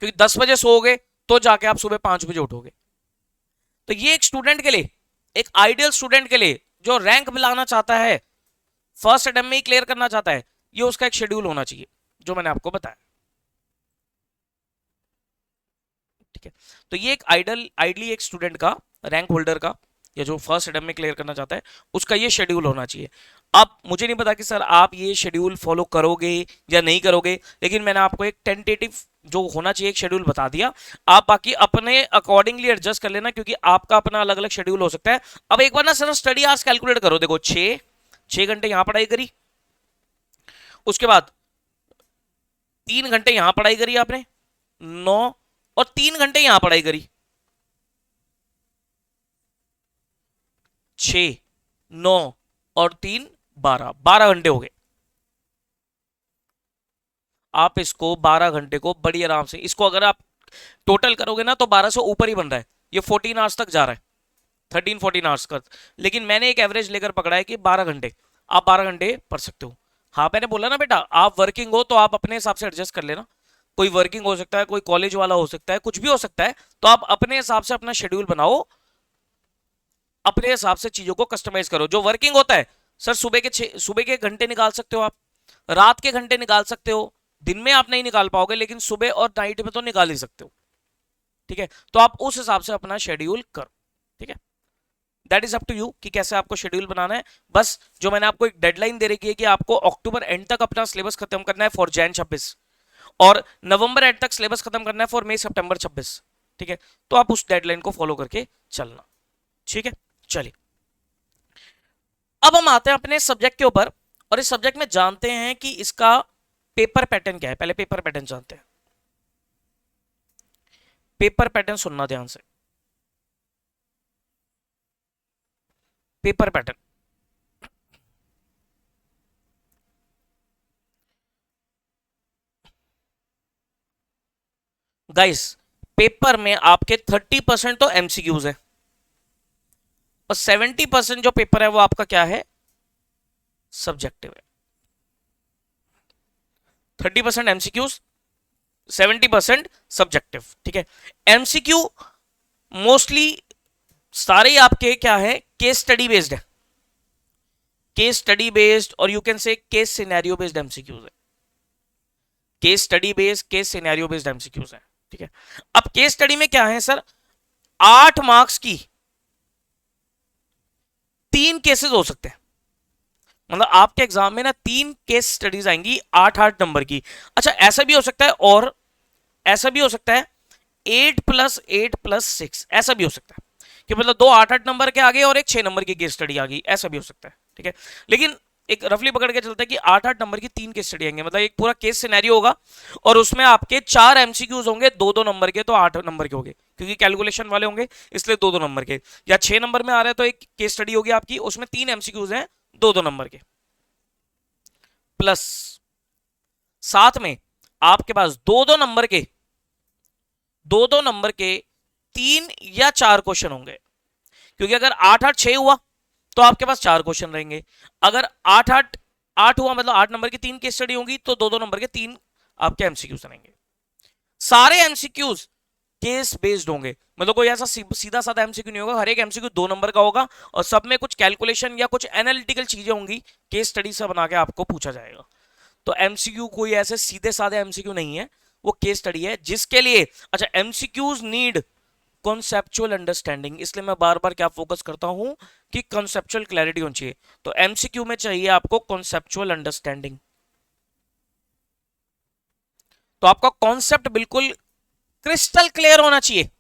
क्योंकि 10 बजे सोओगे तो जाके आप सुबह 5 बजे उठोगे। तो ये एक स्टूडेंट के लिए, एक आइडियल स्टूडेंट के लिए जो रैंक मिलाना चाहता है, फर्स्ट अटेम्प्ट में ही क्लियर करना चाहता है, ये उसका एक शेड्यूल होना चाहिए जो मैंने आपको बताया। ठीक है, तो ये एक आइडली एक स्टूडेंट का, रैंक होल्डर का, या जो फर्स्ट अटेम्प्ट में क्लियर करना चाहता है, उसका ये शेड्यूल होना चाहिए। अब मुझे नहीं पता कि सर आप ये शेड्यूल फॉलो करोगे या नहीं करोगे, लेकिन मैंने आपको एक टेंटेटिव जो होना चाहिए एक शेड्यूल बता दिया। आप बाकी अपने अकॉर्डिंगली एडजस्ट कर लेना, क्योंकि आपका अपना अलग अलग शेड्यूल हो सकता है। अब एक बार ना सर स्टडी आवर्स कैलकुलेट करो, देखो 6 घंटे यहां पढ़ाई करी, उसके बाद 3 घंटे यहां पढ़ाई करी आपने, 9, और 3 घंटे यहां पढ़ाई करी, 6, 9 और 3, 12 घंटे हो गए। आप इसको 12 घंटे को बड़ी आराम से, इसको अगर आप टोटल करोगे ना तो 12 से ऊपर ही बन रहा है, ये 14 आवर्स तक जा रहा है, 13-14 आवर्स का। लेकिन मैंने एक एवरेज लेकर पकड़ा है कि 12 घंटे, आप 12 घंटे पढ़ सकते हो। हाँ मैंने बोला ना बेटा, आप वर्किंग हो तो आप अपने हिसाब से एडजस्ट कर लेना, कोई वर्किंग हो सकता है, कोई कॉलेज वाला हो सकता है, कुछ भी हो सकता है, तो आप अपने हिसाब से अपना शेड्यूल बनाओ, अपने हिसाब से चीजों को कस्टमाइज करो। जो वर्किंग होता है सर, सुबह के घंटे निकाल सकते हो आप, रात के घंटे निकाल सकते हो, दिन में आप नहीं निकाल पाओगे लेकिन सुबह और नाइट में तो निकाल ही सकते हो। ठीक है, तो आप उस हिसाब से अपना शेड्यूल करो। ठीक है, that is up to you कि कैसे आपको शेड्यूल बनाना है। बस जो मैंने आपको एक डेडलाइन दे रखी है कि आपको अक्टूबर एंड तक अपना सिलेबस खत्म करना है फॉर जैन 26, और नवंबर एंड तक सिलेबस खत्म करना है फॉर मई सितंबर 26। ठीक है, तो आप उस डेडलाइन को फॉलो करके चलना। ठीक है, चलिए अब हम आते हैं अपने सब्जेक्ट के ऊपर, और इस सब्जेक्ट में जानते हैं कि इसका पेपर पैटर्न क्या है। पहले पेपर पैटर्न जानते हैं। पेपर पैटर्न सुनना ध्यान से, पेपर पैटर्न। गाइस, पेपर में आपके 30% तो एमसीक्यूज है, और 70% जो पेपर है वो आपका क्या है, सब्जेक्टिव है। 30% एमसीक्यूज, 70% सब्जेक्टिव। ठीक है, एमसीक्यू मोस्टली सारे ही आपके क्या है, केस स्टडी बेस्ड है, केस स्टडी बेस्ड, और you can say case scenario based MCQs है। Case study based, case scenario based MCQs है। ठीक है, अब केस स्टडी में क्या है सर, 8 मार्क्स की 3 केसेस हो सकते हैं, मतलब आपके एग्जाम में ना 3 केस स्टडीज आएंगी 8-8 नंबर की। अच्छा ऐसा भी हो सकता है, और ऐसा भी हो सकता है 8+8+6, ऐसा भी हो सकता है कि मतलब 2 8-8 नंबर के आगे और एक 6 नंबर की केस स्टडी आ गई, ऐसा भी हो सकता है। ठीक है, लेकिन एक रफली पकड़ के चलता है कि 8-8 नंबर की 3 केस स्टडी आएंगे, मतलब एक पूरा केस सिनेरियो होगा, और उसमें आपके 4 एमसीक्यूज होंगे 2-2 नंबर के, तो 8 नंबर के होंगे, क्योंकि कैलकुलेशन वाले होंगे इसलिए 2-2 नंबर के। या 6 नंबर में आ रहा है तो एक केस स्टडी होगी आपकी, उसमें 3 एमसीक्यूज हैं 2-2 नंबर के, प्लस साथ में आपके पास 2-2 नंबर के 3 या 4 क्वेश्चन होंगे, क्योंकि अगर 8-8-6 हुआ तो आपके पास 4 क्वेश्चन रहेंगे, अगर 8-8-8 हुआ मतलब 8 नंबर की 3 केस स्टडी होंगी, तो 2-2 नंबर के 3 आपके एमसीक्यूज रहेंगे। सारे एमसीक्यूज केस बेस्ड होंगे, मतलब कोई ऐसा सीधा साधा एमसीक्यू नहीं होगा, हर एक एमसीक्यू 2 नंबर का होगा, और सब में कुछ कैलकुलेशन या कुछ एनालिटिकल चीजें होंगी, केस स्टडी से बना के आपको पूछा जाएगा। तो एमसीक्यू कोई ऐसे सीधे साधे एमसीक्यू नहीं है, वो केस स्टडी है जिसके लिए, अच्छा एमसीक्यूज नीड कॉन्सेप्चुअल अंडरस्टैंडिंग, इसलिए मैं बार बार क्या फोकस करता हूं कि कॉन्सेप्चुअल क्लैरिटी होनी चाहिए। तो एमसीक्यू में चाहिए आपको कॉन्सेप्चुअल अंडरस्टैंडिंग, तो आपका कॉन्सेप्ट बिल्कुल क्रिस्टल क्लियर होना चाहिए,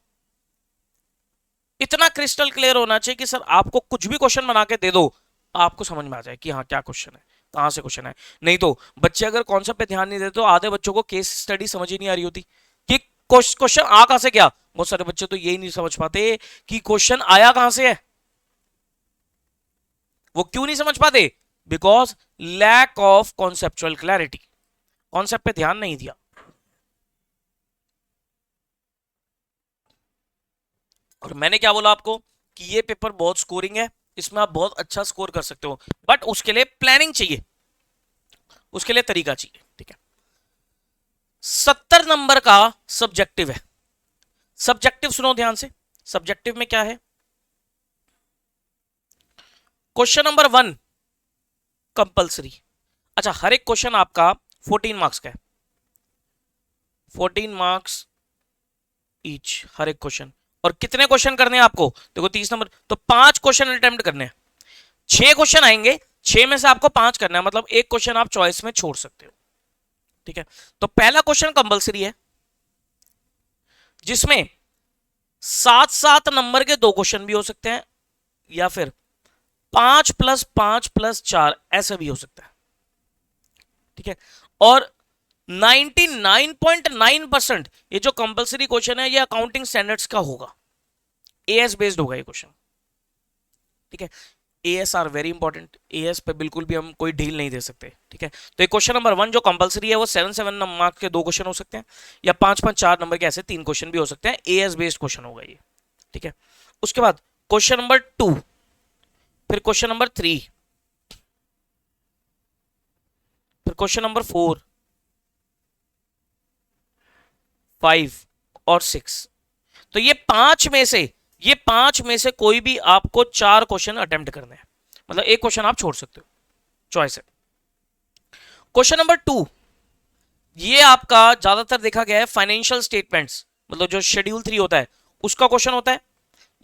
इतना क्रिस्टल क्लियर होना चाहिए कि सर आपको कुछ भी क्वेश्चन बना के दे दो, आपको समझ में आ जाए कि हाँ क्या क्वेश्चन है, कहां से क्वेश्चन है। नहीं तो बच्चे अगर कॉन्सेप्ट पे ध्यान नहीं देते तो आधे बच्चों को केस स्टडी समझ ही नहीं आ रही होती कि क्वेश्चन आ कहां से गया। बहुत सारे बच्चे तो यही नहीं समझ पाते कि क्वेश्चन आया कहां से है। वो क्यों नहीं समझ पाते, because lack of conceptual clarity, concept पे ध्यान नहीं दिया। और मैंने क्या बोला आपको कि ये पेपर बहुत स्कोरिंग है, इसमें आप बहुत अच्छा स्कोर कर सकते हो, बट उसके लिए प्लानिंग चाहिए, उसके लिए तरीका चाहिए। ठीक है, 70 नंबर का सब्जेक्टिव है। सब्जेक्टिव सुनो ध्यान से, सब्जेक्टिव में क्या है, क्वेश्चन नंबर 1 कंपल्सरी। अच्छा हर एक क्वेश्चन आपका 14 मार्क्स का है, 14 मार्क्स ईच हर एक क्वेश्चन। और कितने क्वेश्चन करने हैं आपको, देखो 30 नंबर तो 5 क्वेश्चन अटेम्प्ट करने हैं, 6 क्वेश्चन आएंगे, 6 में से आपको 5 करना है, मतलब एक क्वेश्चन आप चॉइस में छोड़ सकते हो। ठीक है, तो पहला क्वेश्चन कंपल्सरी है, जिसमें 7-7 नंबर के 2 क्वेश्चन भी हो सकते हैं, या फिर 5+5+4 ऐसा भी हो सकता है। ठीक है, और 99.9% ये जो कंपल्सरी क्वेश्चन है ये अकाउंटिंग स्टैंडर्ड्स का होगा, एएस बेस्ड होगा ये क्वेश्चन। ठीक है, AS are very important, AS पे बिल्कुल भी हम कोई ढील नहीं दे सकते, ठीक है। तो ये क्वेश्चन नंबर 1 जो कंपलसरी है वो 7 मार्क के 2 क्वेश्चन हो सकते हैं, या 5-5 4 नंबर के ऐसे 3 क्वेश्चन भी हो सकते हैं, एएस बेस्ड क्वेश्चन होगा ये, ठीक है। उसके बाद क्वेश्चन नंबर 2, फिर क्वेश्चन नंबर 3, फिर क्वेश्चन नंबर 4, 5 और 6। तो ये पांच में से कोई भी आपको 4 क्वेश्चन अटेम्प्ट करने हैं, मतलब एक क्वेश्चन आप छोड़ सकते हो, चॉइस है। क्वेश्चन नंबर 2, ये आपका ज्यादातर देखा गया है फाइनेंशियल स्टेटमेंट्स, मतलब जो शेड्यूल 3 होता है उसका क्वेश्चन होता है,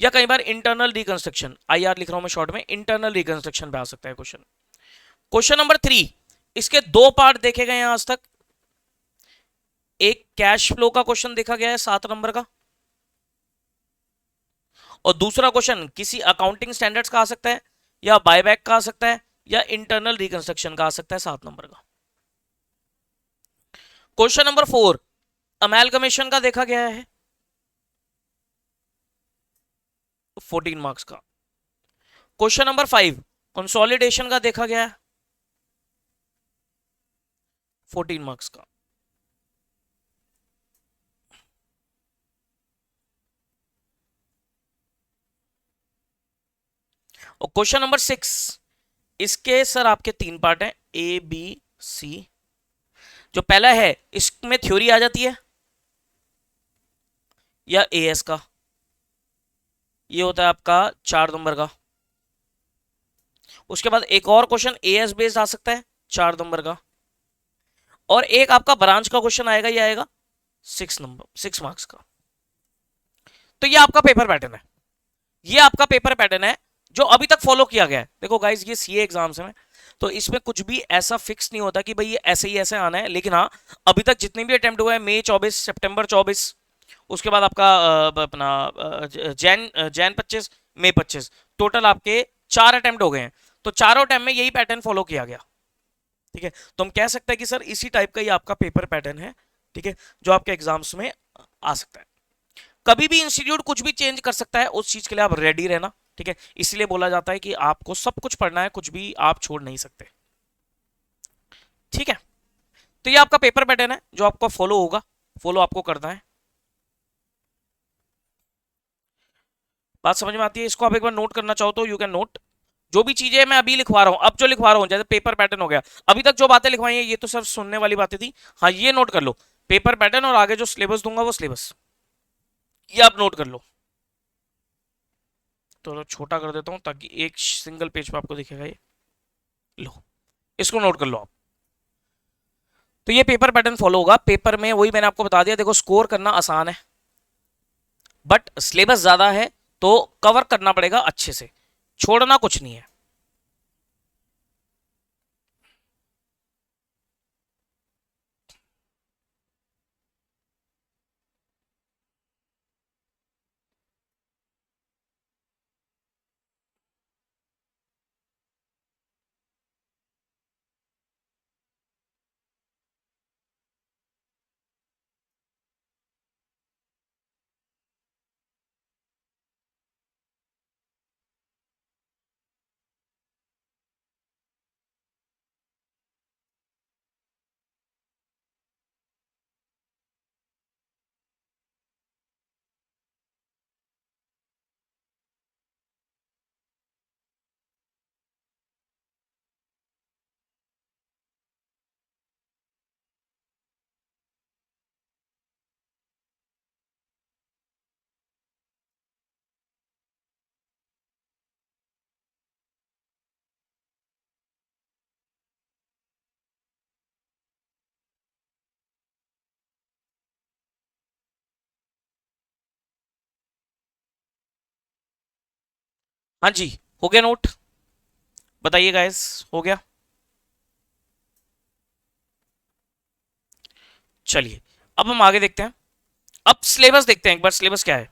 या कई बार इंटरनल रिकंस्ट्रक्शन, आईआर लिख रहा हूं मैं शॉर्ट में, इंटरनल रिकंस्ट्रक्शन पे आ सकता है क्वेश्चन। क्वेश्चन नंबर 3, इसके 2 पार्ट देखे गए हैं आज तक। एक कैश फ्लो का क्वेश्चन देखा गया है 7 नंबर का, और दूसरा क्वेश्चन किसी अकाउंटिंग स्टैंडर्ड्स का आ सकता है, या बायबैक का आ सकता है, या इंटरनल रिकंस्ट्रक्शन का आ सकता है 7 नंबर का। क्वेश्चन नंबर 4 अमेलगमेशन का देखा गया है 14 मार्क्स का। क्वेश्चन नंबर 5 कंसोलिडेशन का देखा गया है 14 मार्क्स का। और क्वेश्चन नंबर 6, इसके सर आपके 3 पार्ट हैं, ए बी सी। जो पहला है इसमें थ्योरी आ जाती है, या एएस का, ये होता है आपका 4 नंबर का। उसके बाद एक और क्वेश्चन एएस बेस्ड आ सकता है 4 नंबर का, और एक आपका ब्रांच का क्वेश्चन आएगा, ये आएगा 6 मार्क्स का। तो ये आपका पेपर पैटर्न है, ये आपका पेपर पैटर्न है जो अभी तक फॉलो किया गया है। देखो गाइस, ये सीए एग्जाम्स में, तो इसमें कुछ भी ऐसा फिक्स नहीं होता कि भाई ये ऐसे ही ऐसे आना है, लेकिन हाँ अभी तक जितने भी अटेम्प्ट हुए हैं, मई 24, सितंबर 24, उसके बाद आपका अपना जैन 25, मई 25, टोटल आपके 4 अटेम्प्ट हो गए हैं। तो चारों टाइम में यही पैटर्न फॉलो किया गया, ठीक है। तो हम कह सकते हैं कि सर इसी टाइप का ही आपका पेपर पैटर्न है, ठीक है, जो आपके एग्जाम्स में आ सकता है। कभी भी इंस्टीट्यूट कुछ भी चेंज कर सकता है, उस चीज के लिए आप रेडी रहना, ठीक है। इसलिए बोला जाता है कि आपको सब कुछ पढ़ना है, कुछ भी आप छोड़ नहीं सकते, ठीक है। तो ये आपका पेपर पैटर्न है जो आपको फॉलो होगा, फॉलो आपको करना है। बात समझ में आती है? इसको आप एक बार नोट करना चाहो तो यू कैन नोट। जो भी चीजें मैं अभी लिखवा रहा हूं, अब जो लिखवा रहा हूं, जैसे पेपर पैटर्न हो गया, अभी तक जो बातें लिखवाई हैं ये तो सिर्फ सुनने वाली बातें थी, हाँ ये नोट कर लो, पेपर पैटर्न, और आगे जो सिलेबस दूंगा वो सिलेबस, ये आप नोट कर लो। तो छोटा कर देता हूं ताकि एक सिंगल पेज पे आपको दिखेगा ये, लो इसको नोट कर लो आप। तो ये पेपर पैटर्न फॉलो होगा। पेपर में वही मैंने आपको बता दिया, देखो स्कोर करना आसान है, बट सिलेबस ज्यादा है, तो कवर करना पड़ेगा अच्छे से, छोड़ना कुछ नहीं है। हाँ जी, हो गया नोट? बताइए गाइस, हो गया? चलिए अब हम आगे देखते हैं। अब सिलेबस देखते हैं एक बार, सिलेबस क्या है,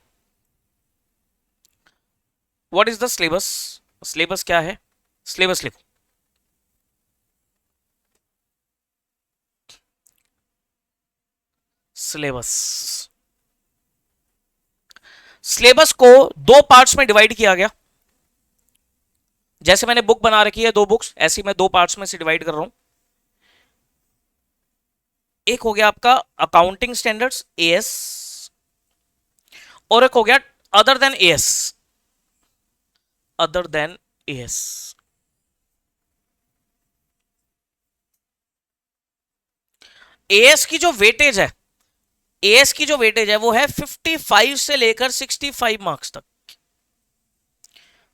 what is the syllabus. Syllabus क्या है, सिलेबस लिखो। सिलेबस, सिलेबस को 2 पार्ट्स में डिवाइड किया गया, जैसे मैंने बुक बना रखी है 2 बुक्स, ऐसी मैं 2 पार्ट्स में से डिवाइड कर रहा हूं। एक हो गया आपका अकाउंटिंग स्टैंडर्ड्स एएस, और एक हो गया other than as, other than as. As की जो वेटेज है, एएस की जो वेटेज है वो है 55 से लेकर 65 मार्क्स तक।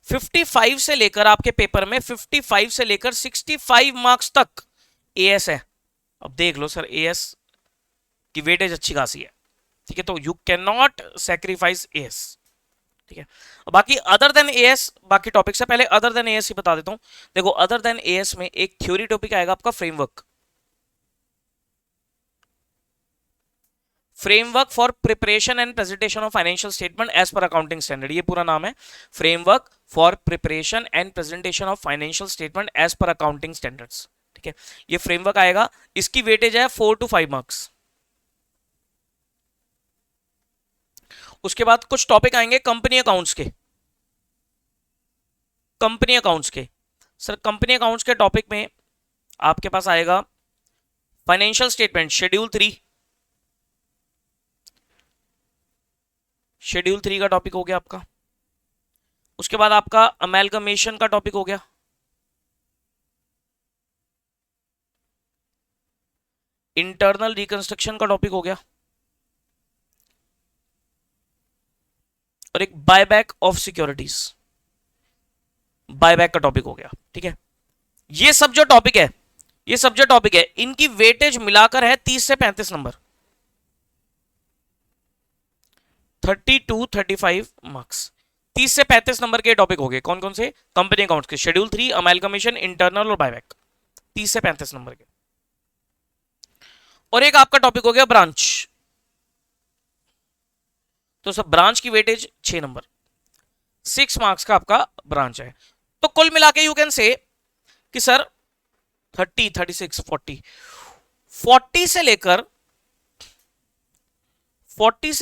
55 से लेकर आपके पेपर में 55 से लेकर 65 मार्क्स तक एएस है। अब देख लो सर, एएस की वेटेज अच्छी खासी है, ठीक है, तो you can not sacrifice as, ठीक है। बाकी अदर देन एएस, बाकी टॉपिक से पहले अदर देन एएस ही बता देता हूं। देखो अदर देन एएस में एक थ्योरी टॉपिक आएगा आपका framework, framework for preparation and presentation of financial statement as per accounting standard, ये पूरा नाम है, framework for preparation and presentation of financial statement as per accounting standards, ठीक है। ये फ्रेमवर्क आएगा, इसकी वेटेज है 4 to 5 मार्क्स। उसके बाद कुछ टॉपिक आएंगे कंपनी अकाउंट्स के, कंपनी अकाउंट्स के। सर कंपनी अकाउंट्स के टॉपिक में आपके पास आएगा फाइनेंशियल स्टेटमेंट शेड्यूल 3, शेड्यूल 3 का टॉपिक हो गया आपका। उसके बाद आपका अमेलगमेशन का टॉपिक हो गया, इंटरनल रिकंस्ट्रक्शन का टॉपिक हो गया, और एक बायबैक ऑफ सिक्योरिटीज, बायबैक का टॉपिक हो गया, ठीक है। ये सब जो टॉपिक है, ये सब जो टॉपिक है, इनकी वेटेज मिलाकर है 30 से 35 नंबर, 30 to 35 मार्क्स। 30 से 35 नंबर के टॉपिक हो गए, कौन कौन से? कंपनी अकाउंट्स के, शेड्यूल 3, अमेलगमेशन, इंटरनल और बायबैक, 30 से 35 नंबर के। और एक आपका टॉपिक हो गया ब्रांच, तो सब ब्रांच की वेटेज 6 नंबर, 6 मार्क्स का आपका ब्रांच है। तो कुल मिला के यू कैन से कि सर 30, 36, 40, 40 से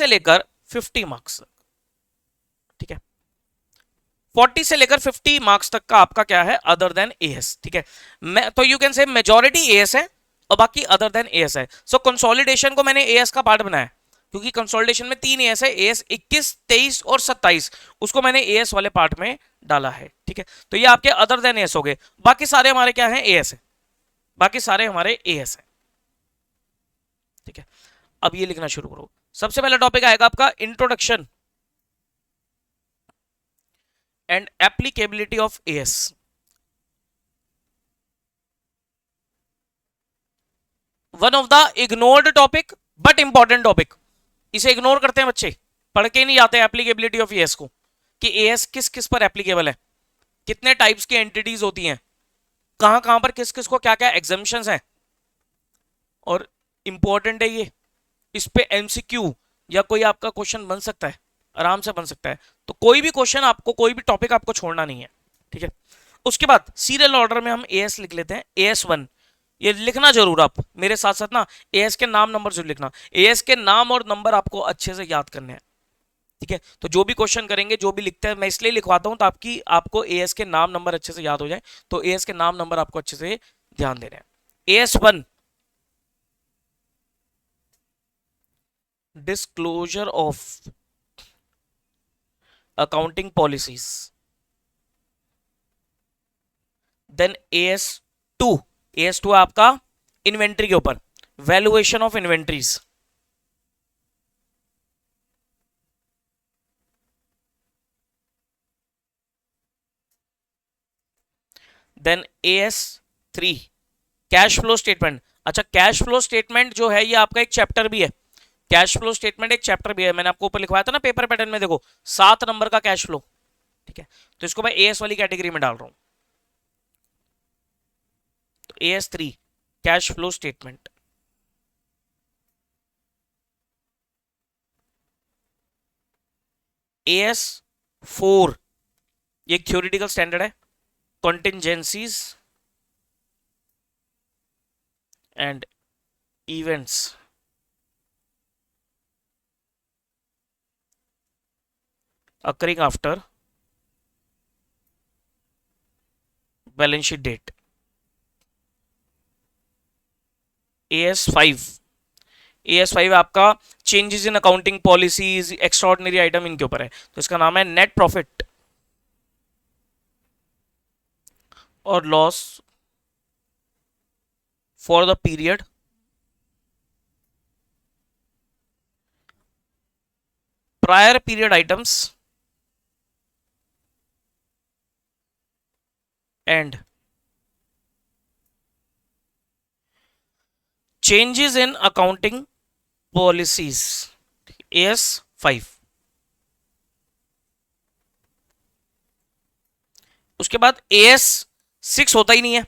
लेकर 50 मार्क्स, ठीक है। 40 से लेकर 50 मार्क्स तक का आपका क्या है? अदर देन एएस, ठीक है। मैं तो यू कैन से मेजॉरिटी एएस है और बाकी अदर देन एएस है। सो कंसोलिडेशन को मैंने एएस का पार्ट बनाया क्योंकि कंसोलिडेशन में 3 एएस है, एएस 21, 23 और 27, उसको मैंने एएस वाले पार्ट में डाला है, ठीक है। तो ये आपके अदर देन एएस हो गए, बाकी सारे हमारे क्या है? एएस है, बाकी सारे हमारे एएस है, ठीक है। अब ये लिखना शुरू करो। सबसे पहला टॉपिक आएगा आपका introduction and applicability of as. One of the ignored topic but important topic, इसे इग्नोर करते हैं बच्चे, पढ़ के नहीं जाते एप्लीकेबिलिटी ऑफ एएस को, कि एएस किस किस पर एप्लीकेबल है, कितने टाइप्स की एंटिटीज होती हैं, कहां कहां पर किस किस को क्या क्या एग्जामिशंस हैं, और इंपॉर्टेंट है ये, इस पे एमसीक्यू या कोई आपका क्वेश्चन बन सकता है, आराम से बन सकता है। तो कोई भी क्वेश्चन आपको, कोई भी टॉपिक आपको छोड़ना नहीं है, ठीक है। उसके बाद सीरियल ऑर्डर में हम एएस लिख लेते हैं, एएस 1, ये लिखना जरूर आप मेरे साथ साथ ना, एएस के नाम नंबर जरूर लिखना, एएस के नाम और नंबर आपको अच्छे से याद करने हैं, ठीक है। तो जो भी क्वेश्चन करेंगे, जो भी लिखते हैं, मैं इसलिए लिखवाता हूं ताकि आपको एएस के नाम नंबर अच्छे से याद हो जाए। तो एएस के नाम नंबर आपको अच्छे से ध्यान देने हैं। As 1, disclosure of accounting policies, then AS2, AS2 आपका इन्वेंट्री के ऊपर, valuation of inventories, then AS3 cash flow statement. अच्छा, कैश फ्लो स्टेटमेंट जो है ये आपका एक चैप्टर भी है, कैश फ्लो स्टेटमेंट एक चैप्टर भी है, मैंने आपको ऊपर लिखवाया था ना पेपर पैटर्न में, देखो 7 नंबर का कैश फ्लो, ठीक है। तो इसको मैं एएस वाली कैटेगरी में डाल रहा हूं। तो AS3 cash flow statement, AS4 ये एक थ्योरेटिकल स्टैंडर्ड है, contingencies and events occurring after balance sheet date. AS5, AS5 आपका changes in accounting policies, extraordinary item, इनके ऊपर है। तो इसका नाम है नेट प्रॉफिट और loss for the period prior period items and changes in accounting policies. AS5। उसके बाद AS6 होता ही नहीं है,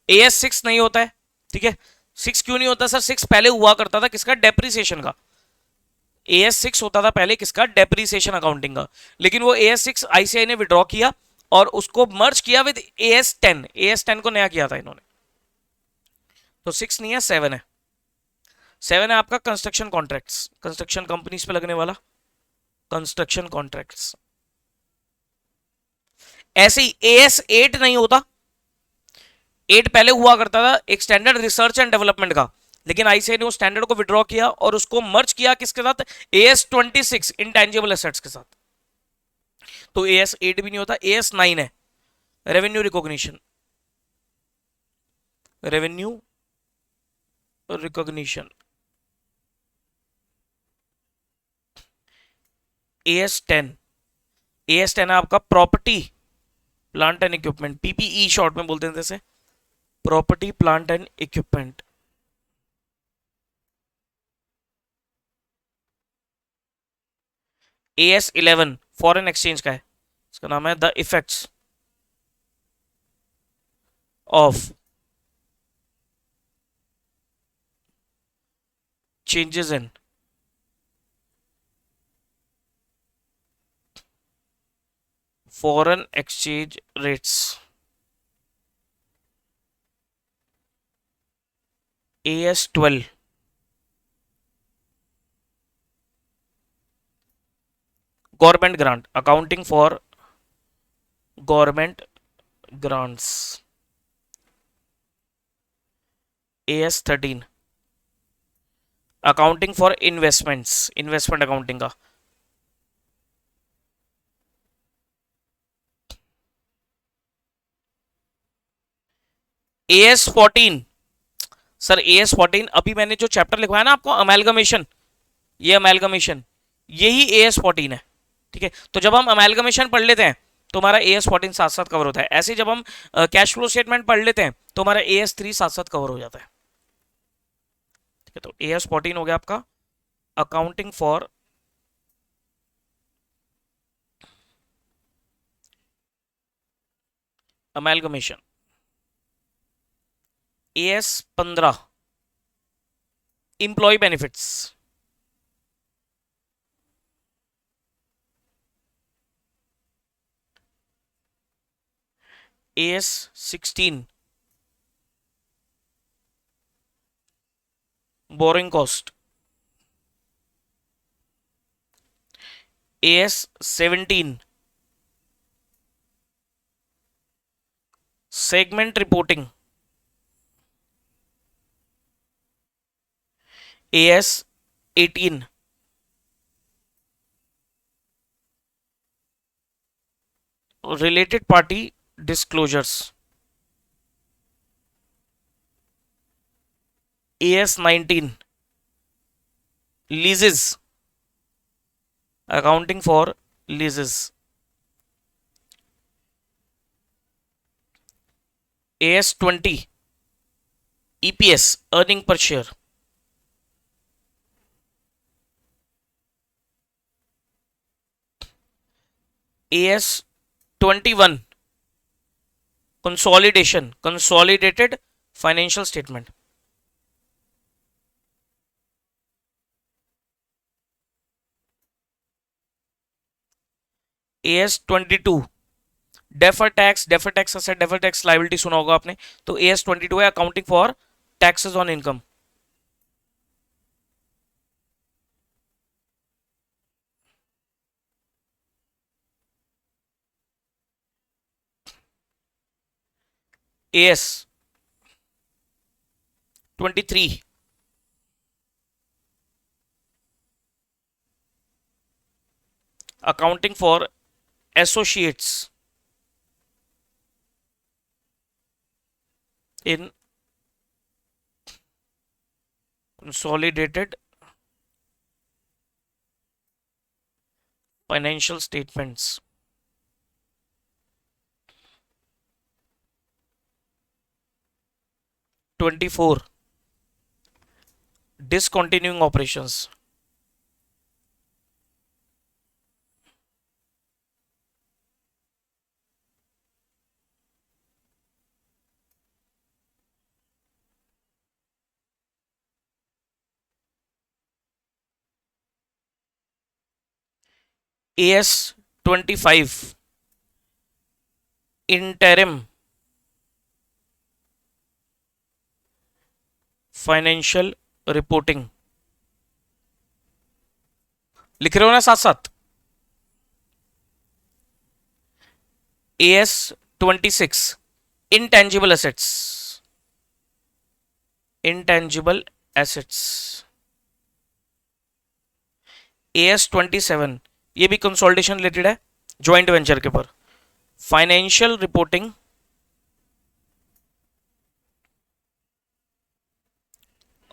AS6 नहीं होता है। ठीक है, 6 क्यों नहीं होता सर? 6 पहले हुआ करता था किसका? डेप्रिसिएशन का। AS6 होता था पहले किसका? डेप्रिसिएशन अकाउंटिंग का। लेकिन वो AS6 ICAI ने विड्रॉ किया और उसको मर्ज किया विद AS10। AS10 को नया किया था इन्होंने। तो 6 नहीं है, 7 है। 7 है आपका कंस्ट्रक्शन कॉन्ट्रैक्ट्स, कंस्ट्रक्शन कंपनीज पे लगने वाला कंस्ट्रक्शन कॉन्ट्रैक्ट्स। ऐसे ही AS8 नहीं होता। 8 पहले हुआ करता था एक स्टैंडर्ड रिसर्च एंड डेवलपमेंट का, लेकिन आईसीआई ने उस स्टैंडर्ड को विड्रॉ किया और उसको मर्ज किया किसके साथ? AS26 इंटेंजिबल एसेट्स के साथ। तो AS8 भी नहीं होता। AS9 है revenue recognition, revenue recognition. AS10, AS10 है आपका property plant and equipment, PPE short में बोलते हैं जैसे, property plant and equipment. AS11 foreign exchange का है, इसका नाम है the effects of changes in foreign exchange rates. AS12 government grant, accounting for government grants. AS13 accounting for investments, investment accounting का। AS14 सर, AS14 अभी मैंने जो chapter लिखवाया ना आपको अमेलगमेशन, ये अमेलगमेशन, यही AS14 है। ठीक है, तो जब हम अमेलगमेशन पढ़ लेते हैं तो हमारा AS14 साथ साथ कवर होता है। ऐसे जब हम कैश फ्लो स्टेटमेंट पढ़ लेते हैं तो हमारा AS3 साथ साथ कवर हो जाता है। ठीक है, तो AS14 हो गया आपका accounting for amalgamation. AS15 employee benefits. AS16 borrowing cost. AS17 segment reporting. AS18 related party disclosures. AS19 leases, accounting for leases. AS20 EPS earning per share. AS21 consolidation, consolidated financial statement. AS22 defer tax, defer tax asset, defer tax liability सुना होगा आपने। तो AS22 है accounting for taxes on income. AS 23, accounting for associates in consolidated financial statements. 24, discontinuing operations. AS 25, interim financial reporting. लिख रहे हो ना साथ साथ. AS 26, intangible assets. Intangible assets. AS 27, ये भी कंसोलिडेशन रिलेटेड है, ज्वाइंट वेंचर के ऊपर. Financial reporting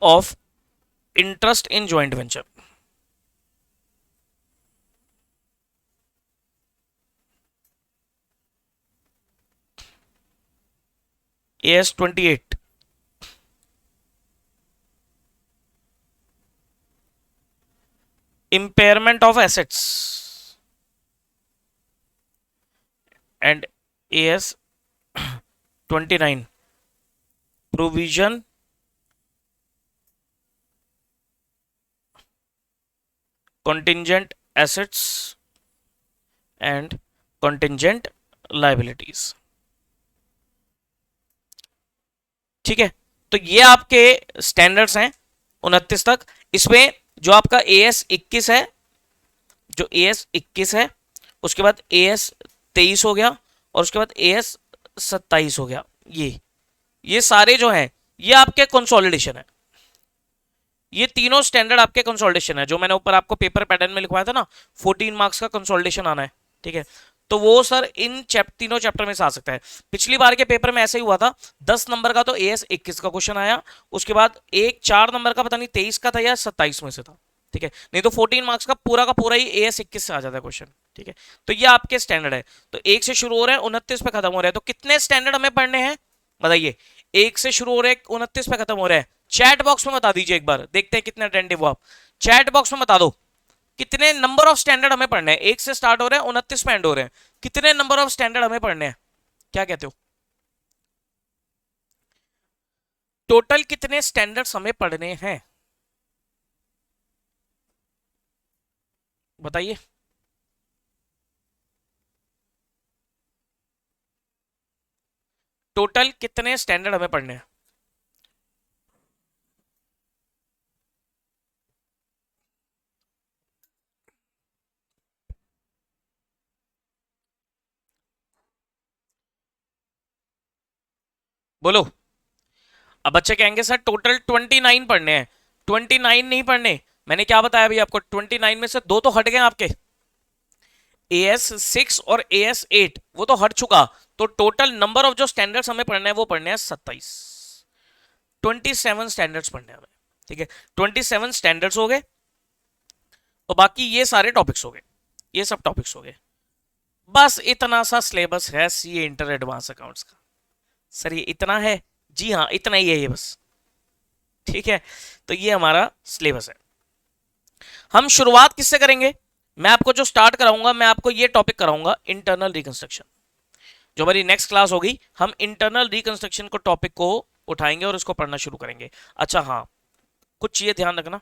of interest in joint venture. AS 28, impairment of assets. And AS 29, provision contingent assets and contingent liabilities. ठीक है, तो ये आपके स्टैंडर्ड्स हैं 29 तक. इसमें जो आपका AS 21 है, जो AS 21 है, उसके बाद AS 23 हो गया, और उसके बाद AS 27 हो गया. ये सारे जो हैं ये आपके कंसोलिडेशन है. ये तीनों स्टैंडर्ड आपके कंसोलिडेशन है, जो मैंने ऊपर आपको पेपर पैटर्न में लिखवाया था ना, 14 मार्क्स का कंसोलिडेशन आना है. ठीक है, तो वो सर इन तीनों चैप्टर में से आ सकता है. पिछली बार के पेपर में ऐसे ही हुआ था, 10 नंबर का तो AS 21 का क्वेश्चन आया, उसके बाद एक 4 नंबर का पता नहीं 23 का था या 27 में से था. ठीक है, नहीं तो 14 मार्क्स का पूरा ही AS 21 से आ जाता है क्वेश्चन. ठीक है, तो ये आपके स्टैंडर्ड है. तो 1 से शुरू हो रहे हैं, 29 पे खत्म हो रहे हैं. तो कितने स्टैंडर्ड हमें पढ़ने हैं बताइए. 1 से शुरू हो रहे हैं, 29 पे खत्म हो रहे हैं. चैट बॉक्स में बता दीजिए एक बार, देखते हैं कितने अटेंटिव हो आप. चैट बॉक्स में बता दो कितने नंबर ऑफ स्टैंडर्ड हमें पढ़ने हैं. 1 से स्टार्ट हो रहे हैं, 29 पे एंड हो रहे हैं. कितने नंबर ऑफ स्टैंडर्ड हमें पढ़ने हैं, क्या कहते हो. टोटल कितने स्टैंडर्ड्स हमें पढ़ने हैं बताइए. टोटल कितने स्टैंडर्ड हमें पढ़ने हैं. बोलो. अब बच्चे कहेंगे सर टोटल 29 पढ़ने हैं. 29 नहीं पढ़ने, मैंने क्या बताया अभी आपको. 29 में से 2 तो हट गए आपके, AS 6 और AS 8 वो तो हट चुका. तो टोटल नंबर ऑफ जो स्टैंडर्ड्स हमें पढ़ने हैं वो पढ़ने हैं 27. 27 स्टैंडर्ड्स पढ़ने हैं. ठीक है, 27 स्टैंडर्ड्स हो गए, और बाकी ये सारे टॉपिक्स हो गए, ये सब टॉपिक्स हो गए. बस इतना सा सिलेबस है सीए इंटर एडवांस अकाउंट्स का. सर ये इतना है, जी हाँ इतना ही है ये बस. ठीक है, तो ये हमारा सिलेबस है. हम शुरुआत किससे करेंगे, मैं आपको जो स्टार्ट कराऊंगा, मैं आपको ये टॉपिक कराऊंगा इंटरनल रिकंस्ट्रक्शन. जो हमारी नेक्स्ट क्लास होगी, हम इंटरनल रिकंस्ट्रक्शन को टॉपिक को उठाएंगे और इसको पढ़ना शुरू करेंगे. अच्छा हाँ, कुछ चीजें ध्यान रखना.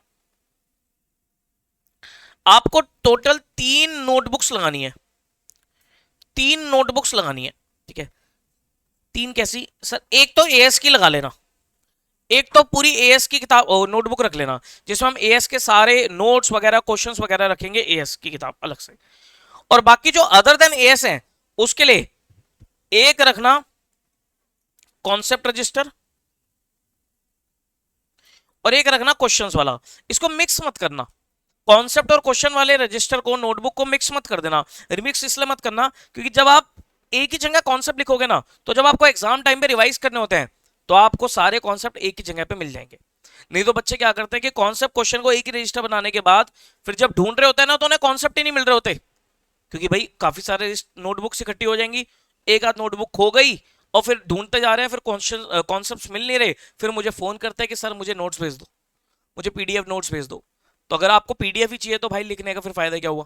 आपको टोटल 3 नोटबुक्स लगानी है. 3 नोटबुक्स लगानी है. ठीक है, 3 कैसी सर. एक तो एएस की लगा लेना, एक तो पूरी एएस की किताब नोटबुक रख लेना, जिसमें हम एएस के सारे नोट्स वगैरह क्वेश्चंस वगैरह रखेंगे, एएस की किताब अलग से. और बाकी जो अदर देन एएस है उसके लिए एक रखना कॉन्सेप्ट रजिस्टर, और एक रखना क्वेश्चंस वाला। इसको मिक्स मत करना, कॉन्सेप्ट और क्वेश्चन वाले रजिस्टर को, नोटबुक को मिक्स मत कर देना। रिमिक्स इसलिए मत करना क्योंकि जब आप एक ही जगह कॉन्सेप्ट लिखोगे ना, तो जब आपको एग्जाम टाइम पे रिवाइज करने होते हैं तो आपको सारे कॉन्सेप्ट एक ही जगह पे मिल जाएंगे। नहीं तो बच्चे क्या करते हैं कि कॉन्सेप्ट क्वेश्चन को एक ही रजिस्टर बनाने के बाद फिर जब ढूंढ रहे होते हैं ना, तो उन्हें कॉन्सेप्ट ही नहीं मिल रहे होते, क्योंकि भाई काफी सारे नोटबुक्स इकट्ठी हो जाएंगी, एक आध नोटबुक खो गई, और फिर ढूंढते जा रहे हैं, फिर कॉन्सेप्ट मिल नहीं रहे, फिर मुझे फोन करते हैं कि सर मुझे नोट्स भेज दो, मुझे पीडीएफ नोट्स भेज दो। तो अगर आपको पीडीएफ ही चाहिए तो भाई लिखने का फिर फायदा क्या हुआ,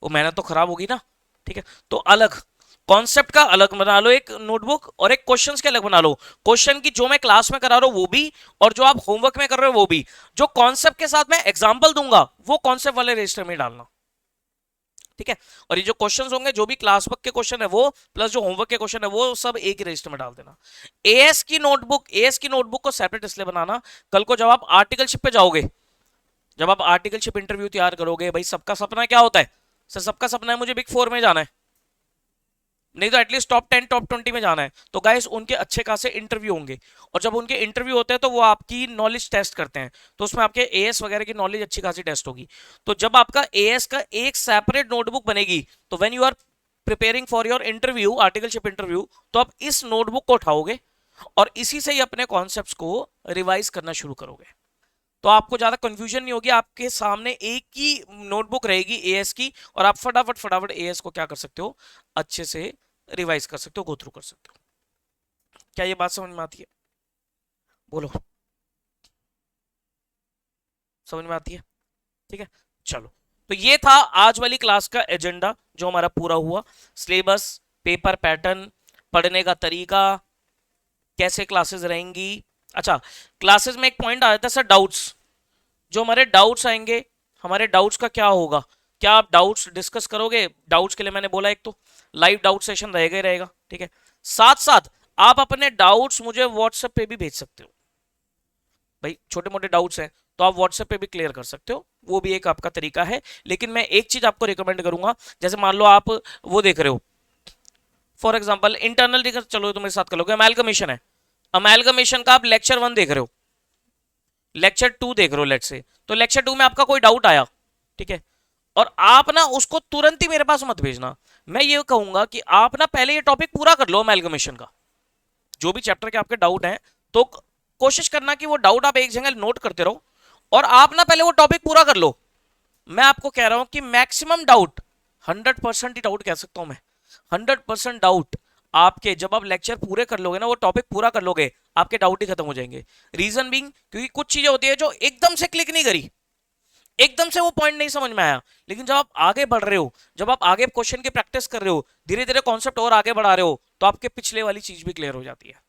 वो मेहनत तो खराब होगी ना। ठीक है, तो अलग कॉन्सेप्ट का अलग बना लो एक नोटबुक, और एक क्वेश्चंस के अलग बना लो। क्वेश्चन की जो मैं क्लास में करा रहा हूं वो भी, और जो आप होमवर्क में कर रहे हो वो भी। जो कॉन्सेप्ट के साथ मैं एग्जांपल दूंगा वो कॉन्सेप्ट वाले रजिस्टर में डालना। ठीक है, और ये जो क्वेश्चंस होंगे, जो भी क्लास वर्क के क्वेश्चन है वो, प्लस जो होमवर्क के क्वेश्चन है वो, सब एक ही रजिस्टर में डाल देना। एएस की नोटबुक को सेपरेट इसलिए बनाना, कल को जब आप आर्टिकलशिप पे जाओगे, जब आप आर्टिकलशिप इंटरव्यू तैयार करोगे, भाई सबका सपना क्या होता है, सर सबका सपना है मुझे बिग 4 में जाना है, नहीं तो एटलीस्ट टॉप 10 टॉप 20 में जाना है। तो गाइस उनके अच्छे खासे इंटरव्यू होंगे, और जब उनके इंटरव्यू होते हैं तो वो आपकी नॉलेज टेस्ट करते हैं, तो उसमें आपके एएस वगैरह की नॉलेज अच्छी खासी टेस्ट होगी। तो जब आपका एएस का एक सेपरेट नोटबुक बनेगी, तो when you are preparing for your interview, articleship interview, तो आप इस नोटबुक को उठाओगे और इसी से ही अपने कॉन्सेप्ट्स को रिवाइज करना शुरू करोगे। तो आपको ज्यादा कंफ्यूजन नहीं होगी, आपके सामने एक ही नोटबुक रहेगी एएस की, और आप फटाफट फटाफट एएस को क्या कर सकते हो, अच्छे से रिवाइज कर सकते हो, गो थ्रू कर सकते हो। क्या ये बात समझ में आती है? बोलो, समझ में आती है? ठीक है, चलो। तो ये था आज वाली क्लास का एजेंडा जो हमारा पूरा हुआ। सिलेबस, पेपर पैटर्न, पढ़ने का तरीका, कैसे क्लासेस रहेंगी। अच्छा, क्लासेस में एक पॉइंट आ जाता है सर, डाउट्स। जो हमारे डाउट्स आएंगे, हमारे डाउट्स का क्या होगा, क्या आप डाउट्स डिस्कस करोगे? डाउट्स के लिए मैंने बोला एक तो लाइव डाउट सेशन रहेगा ही रहेगा। ठीक है, साथ साथ आप अपने डाउट्स मुझे व्हाट्सएप पे भी भेज सकते हो। भाई छोटे मोटे डाउट्स हैं तो आप व्हाट्सएप पे भी क्लियर कर सकते हो, वो भी एक आपका तरीका है। लेकिन मैं एक चीज आपको रिकमेंड करूंगा, जैसे मान लो आप वो देख रहे हो, फॉर एग्जाम्पल इंटरनल देख, चलो तो मेरे साथ कर लोगे, अमेलगमेशन है, अमेलगमेशन का आप लेक्चर 1 देख रहे हो, लेक्चर 2 देख रहे हो लेट से, तो लेक्चर 2 में आपका कोई डाउट आया, ठीक है, और आप ना उसको तुरंत ही मेरे पास मत भेजना। मैं ये कहूंगा कि आप ना पहले ये टॉपिक पूरा कर लो अमेलगमेशन का, जो भी चैप्टर के आपके डाउट हैं, तो कोशिश करना कि वो डाउट आप एक जगह नोट करते रहो, और आप ना पहले वो टॉपिक पूरा कर लो। मैं आपको कह रहा हूं कि मैक्सिमम डाउट, 100% ही डाउट कह सकता हूं मैं, 100% डाउट आपके, जब आप लेक्चर पूरे कर लोगे ना, वो टॉपिक पूरा कर लोगे, आपके डाउट ही खत्म हो जाएंगे। रीजन बीइंग, क्योंकि कुछ चीजें होती है जो एकदम से क्लिक नहीं करी, एकदम से वो पॉइंट नहीं समझ में आया, लेकिन जब आप आगे बढ़ रहे हो, जब आप आगे क्वेश्चन की प्रैक्टिस कर रहे हो, धीरे धीरे कॉन्सेप्ट और आगे बढ़ा रहे हो, तो आपके पिछले वाली चीज भी क्लियर हो जाती है।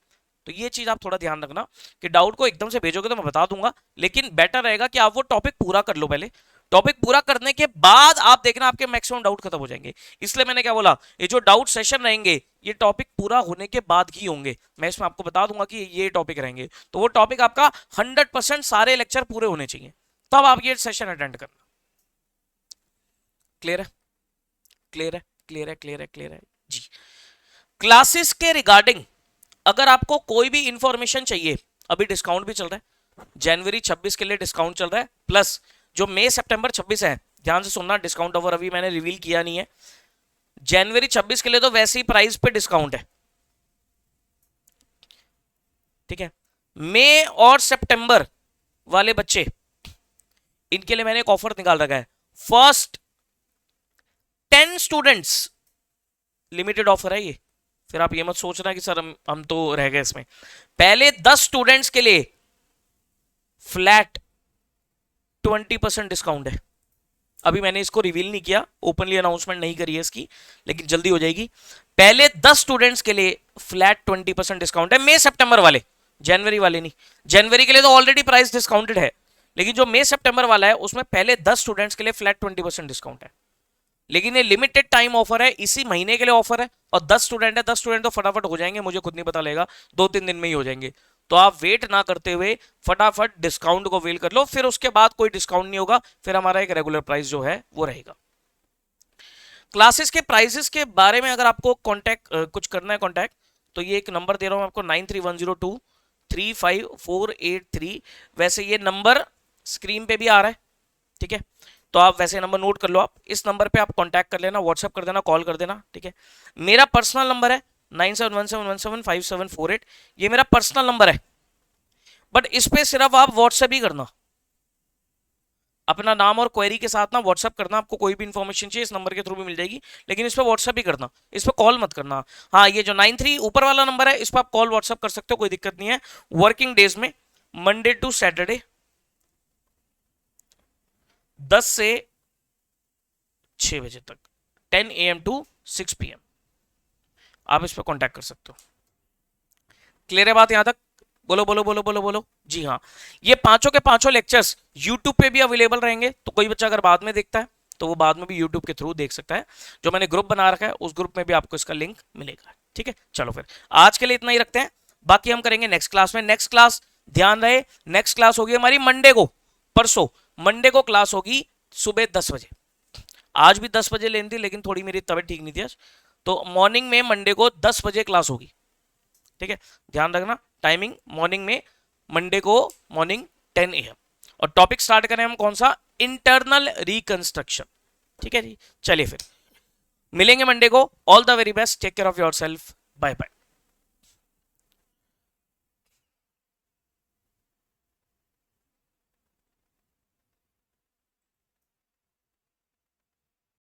तो ये चीज आप थोड़ा ध्यान रखना कि डाउट को एकदम से भेजोगे तो मैं बता दूंगा, लेकिन बेटर रहेगा कि आप वो टॉपिक पूरा कर लो पहले। टॉपिक पूरा करने के बाद आप देखना आपके मैक्सिमम डाउट खत्म हो जाएंगे। इसलिए मैंने क्या बोला, ये जो डाउट सेशन रहेंगे ये टॉपिक पूरा होने के बाद ही होंगे। मैं इसमें आपको बता दूंगा कि ये टॉपिक रहेंगे, तो वो टॉपिक आपका 100% सारे लेक्चर पूरे होने चाहिए, तब आप ये सेशन अटेंड करना। क्लियर है? क्लियर है? क्लियर है? क्लियर है? क्लियर है जी। क्लासेस के रिगार्डिंग अगर आपको कोई भी इंफॉर्मेशन चाहिए, अभी डिस्काउंट भी चल रहा है, जनवरी 26 के लिए डिस्काउंट चल रहा है, प्लस जो मई सितंबर 26 है, ध्यान से सुनना, डिस्काउंट ऑफर अभी मैंने रिवील किया नहीं है। जनवरी 26 के लिए तो वैसे ही प्राइस पे डिस्काउंट है, ठीक है। मई और सितंबर वाले बच्चे, इनके लिए मैंने एक ऑफर निकाल रखा है, फर्स्ट 10 स्टूडेंट्स, लिमिटेड ऑफर है ये। फिर आप ये मत सोचना कि सर हम तो रह गए इसमें। पहले 10 स्टूडेंट्स के लिए फ्लैट 20% डिस्काउंट है। अभी मैंने इसको रिवील नहीं किया, ओपनली अनाउंसमेंट नहीं करी है इसकी, लेकिन जल्दी हो जाएगी। पहले 10 स्टूडेंट्स के लिए फ्लैट 20% डिस्काउंट है, मई सितंबर वाले, जनवरी वाले नहीं। जनवरी के लिए तो ऑलरेडी प्राइस डिस्काउंटेड है, लेकिन जो मई सितंबर वाला है उसमें पहले 10 स्टूडेंट्स के लिए फ्लैट 20% डिस्काउंट है। लेकिन ये लिमिटेड टाइम ऑफर है, इसी महीने के लिए ऑफर है, और 10 स्टूडेंट है, 10 स्टूडेंट तो फटाफट हो जाएंगे, मुझे खुद नहीं पता लगेगा, 2-3 दिन में ही हो जाएंगे। तो आप वेट ना करते हुए फटाफट डिस्काउंट को वेल कर लो, फिर उसके बाद कोई डिस्काउंट नहीं होगा, फिर हमारा एक रेगुलर प्राइस जो है वो रहेगा। क्लासेस के प्राइसेस के बारे में अगर आपको कांटेक्ट कुछ करना है कांटेक्ट, तो ये एक नंबर दे रहा हूं आपको 9310235483। वैसे ये नंबर स्क्रीन पे भी आ रहा है, ठीक है, तो आप वैसे नंबर नोट कर लो। आप इस नंबर पे आप कांटेक्ट कर लेना, व्हाट्सएप कर देना, कॉल कर देना, ठीक है। मेरा पर्सनल नंबर है 9717175748, ये मेरा पर्सनल नंबर है। बट इस पे सिर्फ आप व्हाट्सएप ही करना, अपना नाम और क्वेरी के साथ ना व्हाट्सएप करना। आपको कोई भी इंफॉर्मेशन चाहिए इस नंबर के थ्रू भी मिल जाएगी, लेकिन इस पर व्हाट्सएप ही करना, इस पर कॉल मत करना। हाँ, ये जो 93 ऊपर वाला नंबर है, इस पर आप कॉल व्हाट्सएप कर सकते हो, कोई दिक्कत नहीं है। वर्किंग डेज में मंडे टू सैटरडे 10 से 6 बजे तक, 10 AM टू 6 PM आप इस पर कॉन्टैक्ट कर सकते हो। क्लियर है बात यहां तक? बोलो बोलो बोलो बोलो बोलो। जी हाँ, ये पांचों के पांचों लेक्चर्स यूट्यूब पे भी अवेलेबल रहेंगे, तो कोई बच्चा अगर बाद में देखता है तो वो बाद में भी यूट्यूब के थ्रू देख सकता है। जो मैंने ग्रुप बना रखा है उस ग्रुप में भी आपको इसका लिंक मिलेगा, ठीक है। चलो फिर आज के लिए इतना ही रखते हैं, बाकी हम करेंगे नेक्स्ट क्लास में। नेक्स्ट क्लास ध्यान रहे, नेक्स्ट क्लास होगी हमारी मंडे को, परसों मंडे को क्लास होगी सुबह 10 बजे। आज भी 10 बजे लेनी थी, लेकिन थोड़ी मेरी तबीयत ठीक नहीं थी आज, तो मॉर्निंग में मंडे को 10 बजे क्लास होगी, ठीक है। ध्यान रखना टाइमिंग, मॉर्निंग में मंडे को मॉर्निंग 10 AM। और टॉपिक स्टार्ट करें हम कौन सा? इंटरनल रिकंस्ट्रक्शन, ठीक है जी। चलिए फिर मिलेंगे मंडे को। All the very best, take care of yourself, bye bye.